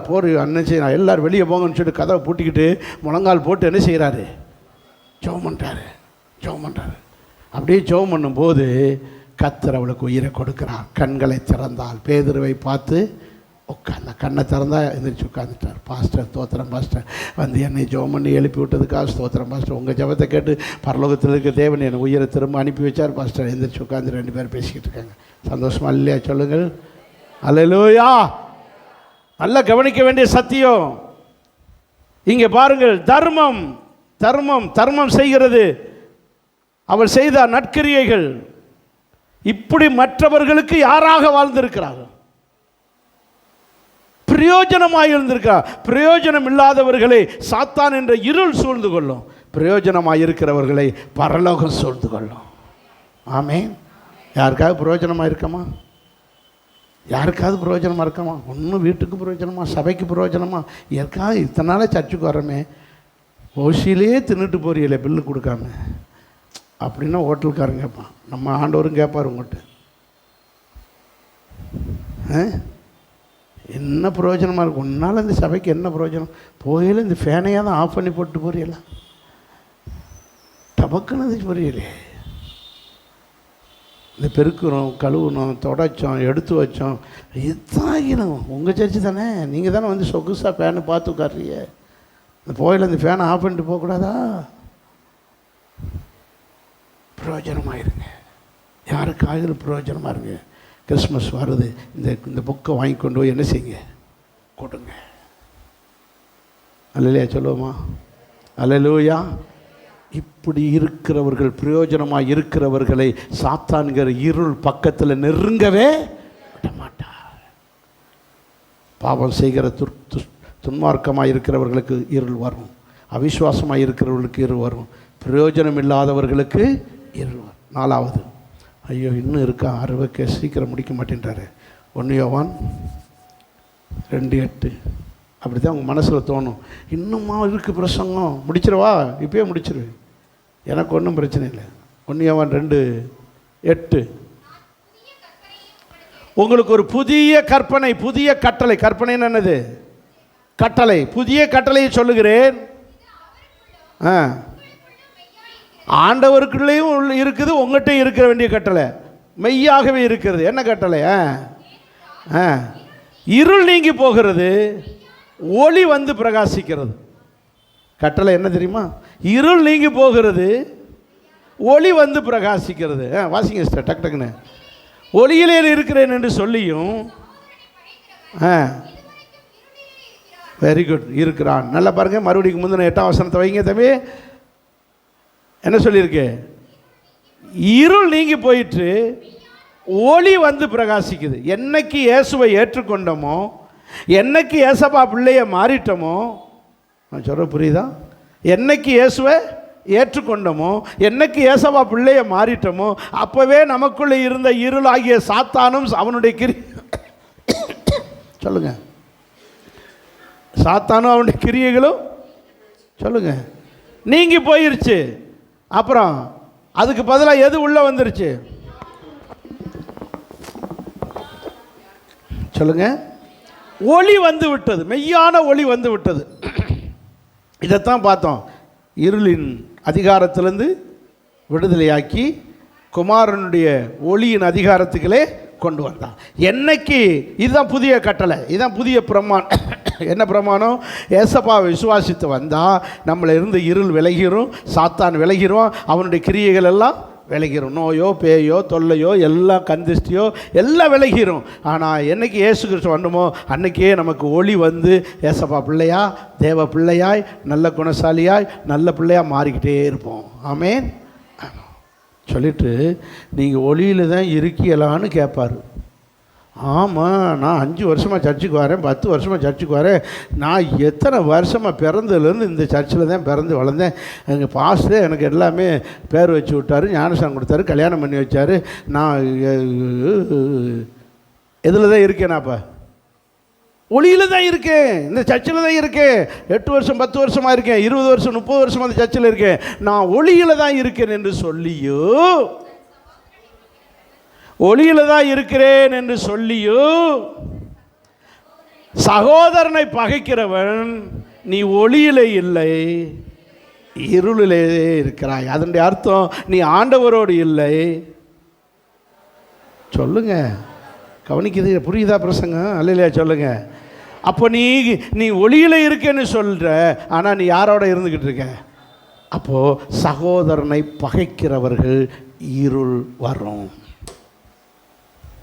அண்ணன் செய்யறா, எல்லோரும் வெளியே போங்கன்னு சொல்லிட்டு கதவை பூட்டிக்கிட்டு முழங்கால் போட்டு என்ன செய்கிறாரு? ஜெபம் பண்ணுறாரு. அப்படியே ஜெபம் பண்ணும்போது கர்த்தர் அவளுக்கு உயிரை கொடுக்குறார். கண்களை திறந்தால் பேதுருவை பார்த்து உட்கார்ந்த கண்ணை திறந்தா எந்திரிச்சு உட்காந்துட்டார். பாஸ்டர் ஸ்தோத்திரம் பாஸ்டர், வந்து என்னை ஜெபம் பண்ணி எழுப்பி விட்டதுக்காக ஸ்தோத்திரம் பாஸ்டர். உங்கள் ஜெபத்தை கேட்டு பரலோகத்தில் இருக்க தேவன் என்னை உயிரை திரும்ப அனுப்பி வச்சார் பாஸ்டர். எந்திரிச்சு உட்காந்து 2 பேர் பேசிக்கிட்டு இருக்காங்க. சந்தோஷமா இல்லையா? சொல்லுங்கள் அல்லேலூயா. நல்லா கவனிக்க வேண்டிய சத்தியம் இங்கே பாருங்கள். தர்மம் செய்கிறது. அவள் செய்த நற்கிரியைகள் இப்படி மற்றவர்களுக்கு யாராக வாழ்ந்திருக்கிறார்கள்? பிரயோஜனமாக இருந்திருக்கிறார். பிரயோஜனம் இல்லாதவர்களை சாத்தான் என்ற இருள் சூழ்ந்து கொள்ளும், பிரயோஜனமாக இருக்கிறவர்களை பரலோகம் சூழ்ந்து கொள்ளும். ஆமென். யாருக்காவது பிரயோஜனமாக இருக்கமா? யாருக்காவது பிரயோஜனமாக இருக்கமா? ஒன்றும் வீட்டுக்கு பிரயோஜனமா, சபைக்கு பிரயோஜனமா? யாருக்காவது இத்தனை நாளாக சர்ச்சுக்கு வரமே, ஓசியிலே தின்னுட்டு போறீங்களே பில்லு கொடுக்காம அப்படின்னா ஹோட்டலுக்காரங்க கேட்பான், நம்ம ஆண்டவரும் கேட்பார் உங்கள்கிட்ட, என்ன பிரயோஜனமாக இருக்கும்? ஒன்றால் இந்த சபைக்கு என்ன பிரயோஜனம்? போகையில் இந்த ஃபேனையாக தான் ஆஃப் பண்ணி போட்டு போறீங்களா? டபக்குன்னு போறீங்களே, இந்த பெருக்கிறோம், கழுவுனோம், தொடச்சோம், எடுத்து வச்சோம், இதுதான் உங்கள் சர்ச்சு தானே, நீங்கள் தானே வந்து சொகுசாக ஃபேனை பார்த்து உட்கார்றீங்க. இந்த போயில் இந்த ஃபேனை ஆஃப் பண்ணிட்டு போகக்கூடாதா? பிரயோஜனமாக இருங்க, யாருக்காக பிரயோஜனமாக இருங்க. கிறிஸ்மஸ் வருது, இந்த புக்கை வாங்கி கொண்டு போய் என்ன செய்யுங்க, கொடுங்க. அல்லையா சொல்லுவோமா? அல்லேலூயா. இப்படி இருக்கிறவர்கள், பிரயோஜனமாக இருக்கிறவர்களை சாத்தான்கிற இருள் பக்கத்தில் நெருங்கவே விட மாட்டார். பாவம் செய்கிற துன்மார்க்கமாக இருக்கிறவர்களுக்கு இருள் வரும், அவிசுவாசமாக இருக்கிறவர்களுக்கு இருள் வரும், பிரயோஜனம் இல்லாதவர்களுக்கு இருள் வரும். 4வது, ஐயோ இன்னும் இருக்கா, 60 சீக்கிரம் முடிக்க மாட்டேன்றாரு. 1 யோவான் 2:8. அப்படி தான் உங்கள் மனசில் தோணும், இன்னுமா இருக்குது பிரசங்கம், முடிச்சிருவா, இப்போயே முடிச்சிரு, எனக்கு ஒன்றும் பிரச்சனை இல்லை. 1 யோவான் 2:8. உங்களுக்கு ஒரு புதிய கற்பனை, புதிய கட்டளை. கற்பனைன்னு என்னது? கட்டளை. புதிய கட்டளையை சொல்லுகிறேன். ஆண்டவருக்குள்ளேயும் இருக்குது, உங்கள்கிட்டையும் இருக்க வேண்டிய கட்டளை, மெய்யாகவே இருக்கிறது. என்ன கட்டளை? இருள் நீங்கி போகிறது, ஒளி வந்து பிரகாசிக்கிறது. கட்டளை என்ன தெரியுமா? இருள் நீங்கி போகிறது, ஒளி வந்து பிரகாசிக்கிறது. வாசிங்க சிஸ்டர், டக்கு டக்குன்னு. ஒளியிலே இருக்கிறேன் என்று சொல்லியும், வெரி குட், இருக்கிறான். நல்லா பாருங்க, மறுபடியும் முந்தின 8ஆம் வசனத்தை வைங்க தம்பி. என்ன சொல்லியிருக்கு? இருள் நீங்கி போயிட்டு ஒளி வந்து பிரகாசிக்குது. என்னைக்கு இயேசுவை ஏற்றுக்கொண்டோமோ, என்னைக்கு ஏசப்பா பிள்ளைய மாறிட்டோமோ, நான் சொல்ற புரியுதா? என்னைக்கு இயேசுவை ஏற்றுக்கொண்டோமோ, என்னைக்கு ஏசப்பா பிள்ளைய மாறிட்டோமோ, அப்போவே நமக்குள்ளே இருந்த இருளாகிய சாத்தானும் அவனுடைய சொல்லுங்க, சாத்தானும் அவனுடைய கிரியைகளும் சொல்லுங்க நீங்கி போயிருச்சு. அப்புறம் அதுக்கு பதிலாக எது உள்ள வந்துருச்சு? சொல்லுங்க, ஒளி வந்து விட்டது, மெய்யான ஒளி வந்து விட்டது. இதைத்தான் பார்த்தோம். இருளின் அதிகாரத்திலிருந்து விடுதலையாக்கி குமாரனுடைய ஒளியின் அதிகாரத்துக்களே கொண்டு வந்தான். என்னைக்கு? இதுதான் புதிய கட்டளை, இதுதான் புதிய பிரமாணம். என்ன பிரமாணம்? ஏசப்பா விசுவாசித்து வந்தால் நம்மளை இருந்து இருள் விலகிரும், சாத்தான் விலகிரும், அவனுடைய கிரியைகள் எல்லாம் விலகிரும். நோயோ பேயோ தொல்லையோ எல்லாம் கந்திஷ்டியோ எல்லாம் விலகிரும். ஆனால் என்னைக்கு இயேசு கிறிஸ்து வந்தோமோ அன்றைக்கே நமக்கு ஒளி வந்து ஏசப்பா பிள்ளையா, தேவ பிள்ளையாய், நல்ல குணசாலியாய், நல்ல பிள்ளையாக மாறிக்கிட்டே இருப்போம். ஆமேன். சொல்லிட்டு நீங்கள் ஒளியில் தான் இருக்கீங்களான்னு கேட்பார். ஆமாம், நான் 5 வருஷமாக சர்ச்சுக்கு வரேன், 10 வருஷமாக சர்ச்சுக்கு வரேன், நான் எத்தனை வருஷமாக பிறந்ததுலேருந்து இந்த சர்ச்சில் தான் பிறந்து வளர்ந்தேன், எங்கள் பாஸ்டர் எனக்கு எல்லாமே பேர் வச்சு விட்டார், ஞானசானம் கொடுத்தாரு, கல்யாணம் பண்ணி வச்சார், நான் எதில் தான் இருக்கேனாப்பா? ஒளியில் தான் இருக்கேன், இந்த சர்ச்சில் தான் இருக்கேன், 8 வருஷம் 10 வருஷமாக இருக்கேன், 20 வருஷம் 30 வருஷமாக அந்த சர்ச்சில் இருக்கேன், நான் ஒளியில் தான் இருக்கேன் என்று சொல்லியோ, ஒளியில் தான் இருக்கிறேன் என்று சொல்லியோ சகோதரனை பகைக்கிறவன் நீ ஒளியிலே இல்லை, இருளிலே இருக்கிறாய். அதனுடைய அர்த்தம் நீ ஆண்டவரோடு இல்லை. சொல்லுங்க, கவனிக்குது, புரியுதா பிரசங்கம்? அல்லையா? சொல்லுங்க. அப்போ நீ ஒளியில் இருக்கேன்னு சொல்கிற, ஆனால் நீ யாரோட இருந்துக்கிட்டு இருக்க? அப்போது சகோதரனை பகைக்கிறவர்கள் இருள் வரும்.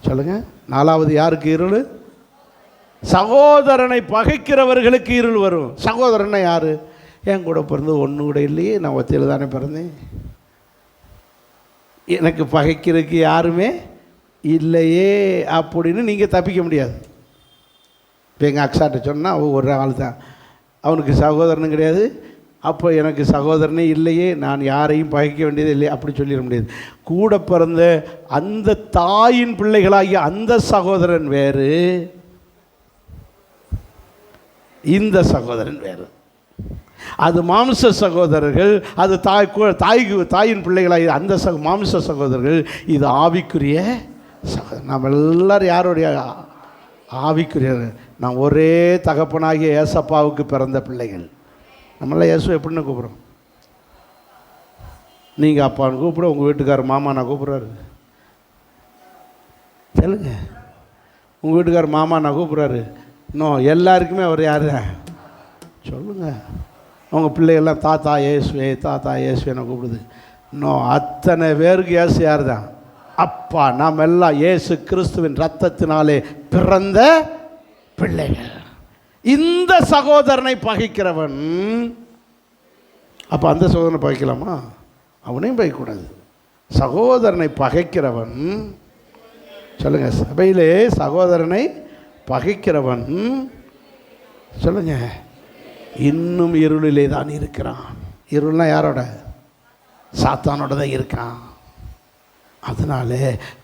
சொல்லுங்க, 4வது யாருக்கு இருள்? சகோதரனை பகைக்கிறவர்களுக்கு இருள் வரும். சகோதரனை யாரு? என் கூட பிறந்து ஒன்று கூட இல்லையே, நான் ஒத்தையில் தானே பிறந்தேன், எனக்கு பகைக்கிறதுக்கு யாருமே இல்லையே அப்படின்னு நீங்கள் தப்பிக்க முடியாது. இப்போ எங்கள் அக்ஸாட்ட சொன்னால் ஒரு ஆள் தான், அவனுக்கு சகோதரனும் கிடையாது, அப்போ எனக்கு சகோதரனே இல்லையே, நான் யாரையும் பகைக்க வேண்டியது இல்லையே அப்படி சொல்லிட முடியாது. கூட பிறந்த அந்த தாயின் பிள்ளைகளாகிய அந்த சகோதரன் வேறு, இந்த சகோதரன் வேறு. அது மாம்ச சகோதரர்கள், அது தாயின் பிள்ளைகளாகிய அந்த மாம்ச சகோதரர்கள். இது ஆவிக்குரிய சகோதரர். நாம் எல்லோரும் யாருடைய ஆவிக்குரிய, நான் ஒரே தகப்பனாகிய ஏசப்பாவுக்கு பிறந்த பிள்ளைகள். நம்மளாம் இயேசு எப்படின்னு கூப்பிட்றோம்? நீங்கள் அப்பான்னு கூப்பிட, உங்கள் வீட்டுக்காரர் மாமா நான் கூப்பிட்றாரு. சொல்லுங்க, உங்கள் வீட்டுக்காரர் மாமா நான் கூப்பிட்றாரு. இன்னும் எல்லாருக்குமே அவர் யார் சொல்லுங்கள்? அவங்க பிள்ளைகள்லாம் தாத்தா இயேசுவே, தாத்தா இயேசுவேன்னு கூப்பிடுது. இன்னும் அத்தனை பேருக்கு இயேசு யார் தான்? அப்பா. நாம் எல்லாம் இயேசு கிறிஸ்துவின் இரத்தத்தினாலே பிறந்த பிள்ளைகள். இந்த சகோதரனை பகைக்கிறவன், அப்போ அந்த சகோதரனை பகைக்கலாமா? அவனையும் பகைக்கூடாது. சகோதரனை பகைக்கிறவன், சொல்லுங்க, சபையிலே சகோதரனை பகைக்கிறவன், சொல்லுங்க, இன்னும் இருளிலே தான் இருக்கிறான். இருள்னா யாரோட? சாத்தானோட தான் இருக்கான். அதனால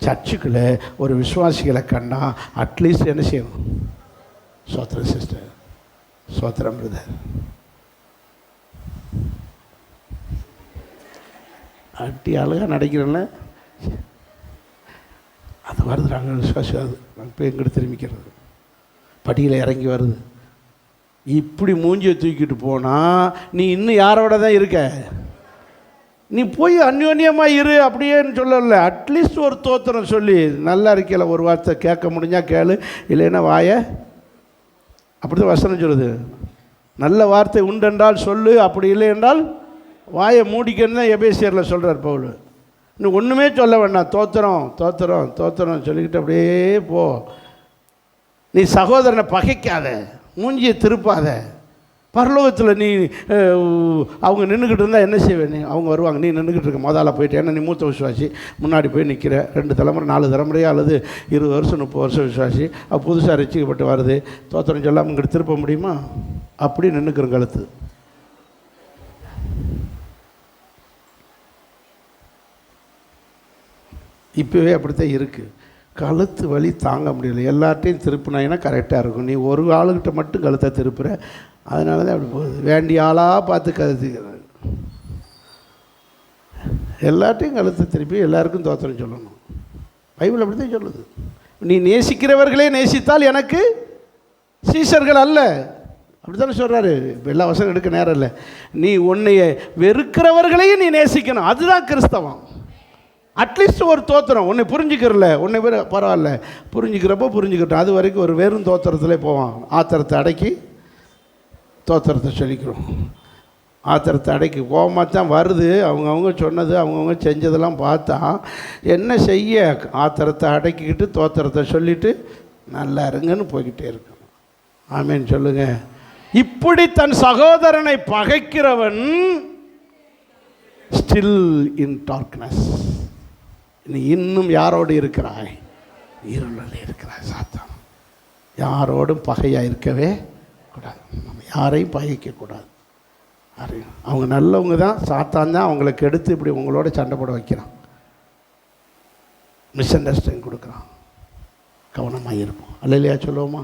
சர்ச்சுக்குள்ளே ஒரு விசுவாசிகளை கண்டா அட்லீஸ்ட் என்ன செய்யணும்? சோத்திரம் சிஸ்டர், சோத்திரம் பிரதர், அட்டி அழகாக நடிக்கிறேன்ல, அது வருதுறாங்க விசுவாசி. அது இப்போ எங்கிட்ட திரும்பிக்கிறது, படியில் இறங்கி வருது. இப்படி மூஞ்சியை தூக்கிட்டு போனால் நீ இன்னும் யாரோட தான் இருக்க? நீ போய் அந்யோன்யமாக இரு அப்படியேன்னு சொல்லலை. அட்லீஸ்ட் ஒரு தோத்திரம் சொல்லி நல்லா இருக்கையில் ஒரு வார்த்தை கேட்க முடிஞ்சால் கேளு, இல்லைன்னா வாய, அப்படி தான் வசனம் சொல்லுது. நல்ல வார்த்தை உண்டென்றால் சொல்லு, அப்படி இல்லை என்றால் வாயை மூடிக்கன்னு தான் எபேசியரில் சொல்கிறார் பவுல். இன்னும் ஒன்றுமே சொல்ல வேண்டாம், தோத்திரம் தோத்திரம் தோத்திரம் சொல்லிக்கிட்டு அப்படியே போ. நீ சகோதரனை பகைக்காத, மூஞ்சியை திருப்பாத. பரலோகத்தில் நீ அவங்க நின்றுக்கிட்டு இருந்தால் என்ன செய்வேன்? நீ அவங்க வருவாங்க, நீ நின்றுக்கிட்டு இருக்க முதல்ல போயிட்டு, ஏன்னா நீ மூத்த விசுவாசி, முன்னாடி போய் நிற்கிற. 2 தலைமுறை 4 தலைமுறையா அல்லது 20 வருஷம் 30 வருஷம் விசுவாசி, அப்போ புதுசாக ரசிக்கப்பட்டு வருது, தோத்திரம் சொல்லாமல் இங்கிட்டு திருப்ப முடியுமா? அப்படி நின்றுக்கிற கழுத்து. இப்போவே அப்படித்தான் இருக்குது. கழுத்து வலி தாங்க முடியல. எல்லார்ட்டையும் திருப்பினாங்கன்னா கரெக்டாக இருக்கும். நீ ஒரு ஆளுகிட்ட மட்டும் கழுத்தை திருப்புற, அதனால தான் அப்படி போகுது. வேண்டிய ஆளாக பார்த்து கழுத்துக்கிறாங்க. எல்லார்ட்டையும் கழுத்தை திருப்பி எல்லாருக்கும் தோத்திரம் சொல்லணும். பைபிள் அப்படி தான் சொல்லுது. நீ நேசிக்கிறவர்களே நேசித்தால் எனக்கு சீஷர்கள் அல்ல, அப்படி தானே சொல்கிறாரு. இப்போ எல்லா வசனம் எடுக்க நேரம் இல்லை. நீ உன்னைய வெறுக்கிறவர்களையும் நீ நேசிக்கணும், அதுதான் கிறிஸ்தவம். அட்லீஸ்ட் ஒரு தோத்திரம் உன்னை புரிஞ்சுக்கிறல, உன்னை பேர் பரவாயில்ல, புரிஞ்சுக்கிறப்போ புரிஞ்சுக்கிட்டோம். அது வரைக்கும் ஒரு வெறும் தோத்திரத்திலே போவான். ஆத்திரத்தை அடக்கி தோத்திரத்தை சொல்லிக்கிறோம். ஆத்திரத்தை அடக்கி கோபமாக தான் வருது. அவங்கவுங்க சொன்னது அவங்கவுங்க செஞ்சதெல்லாம் பார்த்தா என்ன செய்ய? ஆத்திரத்தை அடக்கிக்கிட்டு தோத்திரத்தை சொல்லிவிட்டு நல்லா இருங்கன்னு போய்கிட்டே இருக்கணும். ஆமேன்னு சொல்லுங்கள். இப்படி தன் சகோதரனை பகைக்கிறவன் ஸ்டில் இன் டார்க்னஸ். நீ இன்னும் யாரோடு இருக்கிறாய்? இருளில் இருக்கிறாய். சாத்தான். யாரோடும் பகையாக இருக்கவே கூடாது. நம்ம யாரையும் பகைக்கக்கூடாது. அவங்க நல்லவங்க தான், சாத்தான் தான் அவங்களை கெடுத்து இப்படி உங்களோட சண்டை போட வைக்கிறான், மிஸ் அண்டர்ஸ்டாண்டிங் கொடுக்குறான். கவனமாக இருப்போம். அல்லையா சொல்லுவோமா?